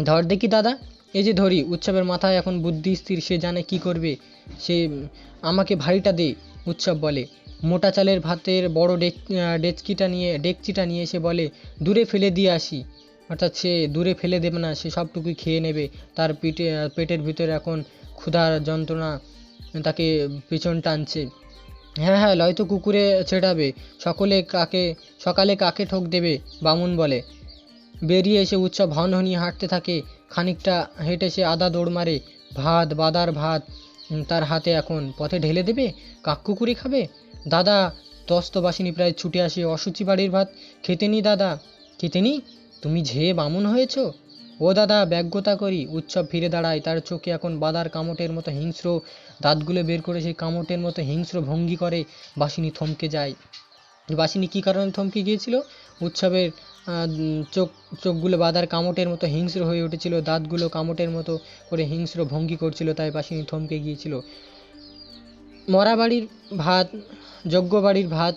ধর দেখি দাদা। এই যে ধরি। উৎসবের মাথায় এখন বুদ্ধি স্থির, সে জানে কি করবে। সে আমাকে ভারীটা দে, উৎসব বলে। মোটা চালের ভাতের বড় ডেকচিটা নিয়ে সে বলে, দূরে ফেলে দিয়ে আসি। অর্থাৎ সে দূরে ফেলে দেবে না, সে সবটুকুই খেয়ে নেবে। তার পেটের ভিতরে এখন ক্ষুধার যন্ত্রণা তাকে পিছন টানছে। হ্যাঁ, নয়তো কুকুরে ছেড়াবে। সকালে কাকে ঠোক দেবে, বামুন বলে। বেরিয়ে এসে উৎসব হনহনিয়ে হাঁটতে থাকে। খানিকটা হেঁটে সে আধা দৌড় মারে। বাদার ভাত তার হাতে, এখন পথে ঢেলে দেবে, কাককুকুরি খাবে। দাদা, দস্ত বাসিনী প্রায় ছুটে আসে। অশুচি বাড়ির ভাত খেতে নি দাদা, খেতে নি? তুমি ঝেয়ে বামুন হয়েছ? ও দাদা, ব্যগ্রতা করি। উৎসব ফিরে দাঁড়ায়, তার চোখে এখন বাদার কামটের মতো হিংস্র। দাঁতগুলো বের করে সেই কামটের মতো হিংস্র ভঙ্গি করে। বাসিনী থমকে যায়। বাসিনী কী কারণে থমকে গিয়েছিল? উৎসবের চোখগুলো বাদার কামটের মতো হিংস্র হয়ে উঠেছিল, দাঁতগুলো কামটের মতো করে হিংস্র ভঙ্গি করছিল, তাই বাসিনী থমকে গিয়েছিল। মরা বাড়ির ভাত, যজ্ঞ বাড়ির ভাত,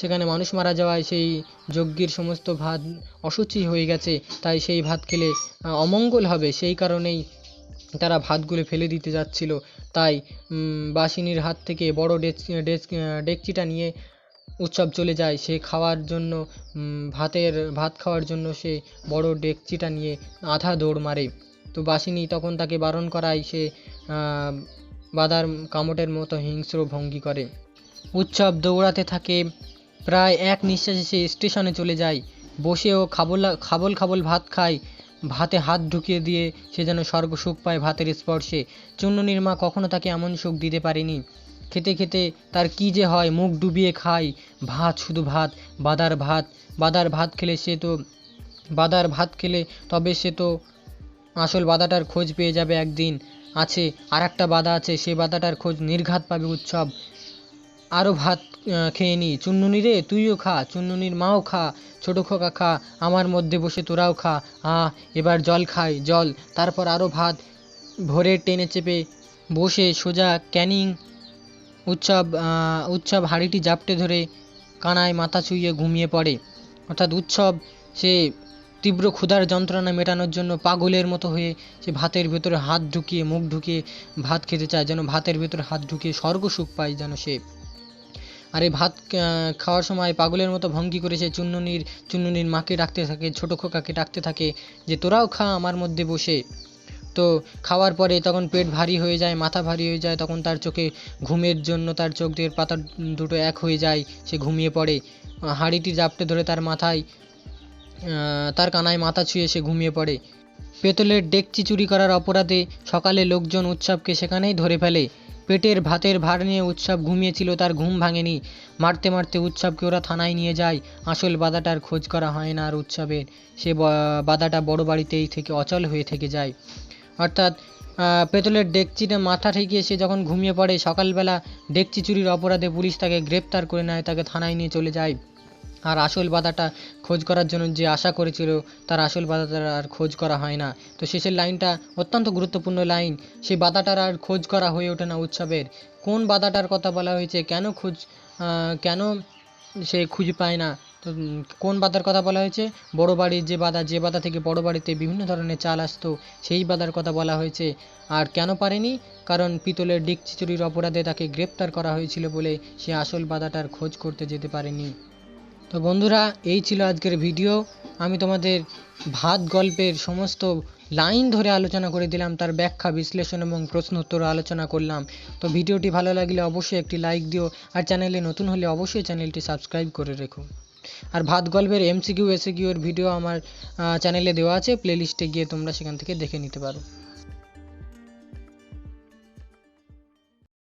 সেখানে মানুষ মারা যাওয়ায় সেই যজ্ঞের সমস্ত ভাত অশুচি হয়ে গেছে, তাই সেই ভাত খেলে অমঙ্গল হবে। সেই কারণেই তারা ভাতগুলো ফেলে দিতে যাচ্ছিল। তাই বাসিনীর হাত থেকে বড় ডেকচিটা নিয়ে উৎসব চলে যায়। সে খাওয়ার জন্য ভাত খাওয়ার জন্য সে বড় ডেকচিটা নিয়ে আধা দৌড় মারে। তো বাসিনী তখন তাকে বারণ করায়। সে বাদার কামটের মতো হিংস্র ভঙ্গি করে। উৎসব দৌড়াতে থাকে। প্রায় এক নিঃশ্বাসে সে স্টেশনে চলে যায়। বসেও খাবল ভাত খায়। ভাতে হাত ঢুকিয়ে দিয়ে সে যেন স্বর্গ সুখ পায় ভাতের স্পর্শে। চুন্ননির মা কখনো তাকে এমন সুখ দিতে পারেনি। খেতে খেতে তার কী যে হয়, মুখ ডুবিয়ে খায় ভাত, শুধু ভাত, বাদার ভাত খেলে তবে সে তো আসল বাদাটার খোঁজ পেয়ে যাবে একদিন। আর একটা বাদা আছে, সেই বাদাটার খোঁজ নির্ঘাত পাবে উৎসব। আরও ভাত খেয়ে নি, চুনমুনি রে তুইও খা, চুনমুনির মাও খা, ছোটো খোকা খা, আমার মধ্যে বসে তোরাও খা, এবার জল খাই জল। তারপর আরও ভাত ভরে টেনে চেপে বসে সোজা ক্যানিং উৎসব হাঁড়িটি জাপটে ধরে কানায় মাথা ছুঁয়ে ঘুমিয়ে পড়ে। অর্থাৎ উৎসব সে তীব্র ক্ষুধার যন্ত্রণা মেটানোর জন্য পাগলের মতো হয়ে সে ভাতের ভেতরে হাত ঢুকিয়ে মুখ ঢুকিয়ে ভাত খেতে চায়, যেন ভাতের ভেতরে হাত ঢুকিয়ে স্বর্গ সুখ পায় যেন সে। আর এই ভাত খাওয়ার সময় পাগলের মতো ভঙ্গি করে সে চুনমুনির মাকে ডাকতে থাকে, ছোটো খোকাকে ডাকতে থাকে যে তোরাও খা আমার মধ্যে বসে। তো খাওয়ার পরে তখন পেট ভারী হয়ে যায়, মাথা ভারী হয়ে যায়, তখন তার চোখে ঘুমের জন্য তার চোখ দিয়ে পাতা দুটো এক হয়ে যায়, সে ঘুমিয়ে পড়ে। হাঁড়িটি জাপটে ধরে তার মাথায় তার কানায় মাথা ছুঁয়ে সে ঘুমিয়ে পড়ে। পেতলের ডেকচি চুরি করার অপরাধে সকালে লোকজন উৎসবকে সেখানেই ধরে ফেলে। পেটের ভাতের ভার নিয়ে উৎসব ঘুমিয়েছিল, তার ঘুম ভাঙেনি। মারতে মারতে উৎসবকে ওরা থানায় নিয়ে যায়। আসল বাধাটার খোঁজ করা হয় না আর উৎসবের, সে বাধাটা বড় বাড়িতেই থেকে অচল হয়ে থেকে যায়। অর্থাৎ পেতলের ডেকচিতে মাথা ঠেকিয়ে সে যখন ঘুমিয়ে পড়ে, সকালবেলা ডেকচি চুরির অপরাধে পুলিশ তাকে গ্রেপ্তার করে নেয়, তাকে থানায় নিয়ে চলে যায়। আর আসল বাধাটা খোঁজ করার জন্য যে আশা করেছিল তার আসল বাধাটার আর খোঁজ করা হয় না। তো শেষের লাইনটা অত্যন্ত গুরুত্বপূর্ণ লাইন, সেই বাধাটার আর খোঁজ করা হয়ে ওঠে না উৎসবের। কোন বাধাটার কথা বলা হয়েছে, কেন সে খুঁজে পায় না, তো কোন বাধার কথা বলা হয়েছে? বড় বাড়ির যে বাধা থেকে বড় বাড়িতে বিভিন্ন ধরনের চাল আসতো, সেই বাধার কথা বলা হয়েছে। আর কেন পারেনি? কারণ পিতলের ডেকচি চুরির অপরাধে তাকে গ্রেপ্তার করা হয়েছিল বলে সে আসল বাধাটার খোঁজ করতে যেতে পারেনি। তো বন্ধুরা, এই ছিল আজকের ভিডিও। আমি তোমাদের ভাত গল্পের সমস্ত লাইন ধরে আলোচনা করে দিলাম, তার ব্যাখ্যা বিশ্লেষণ এবং প্রশ্ন উত্তর আলোচনা করলাম। তো ভিডিওটি ভালো লাগলে অবশ্যই একটি লাইক দিও, আর চ্যানেলে নতুন হলে অবশ্যই চ্যানেলটি সাবস্ক্রাইব করে রেখো। আর ভাত গল্পের এমসিকিউ এসিকিউ এর ভিডিও আমার চ্যানেলে দেওয়া আছে, প্লেলিস্টে গিয়ে তোমরা সেখান থেকে দেখে নিতে পারো।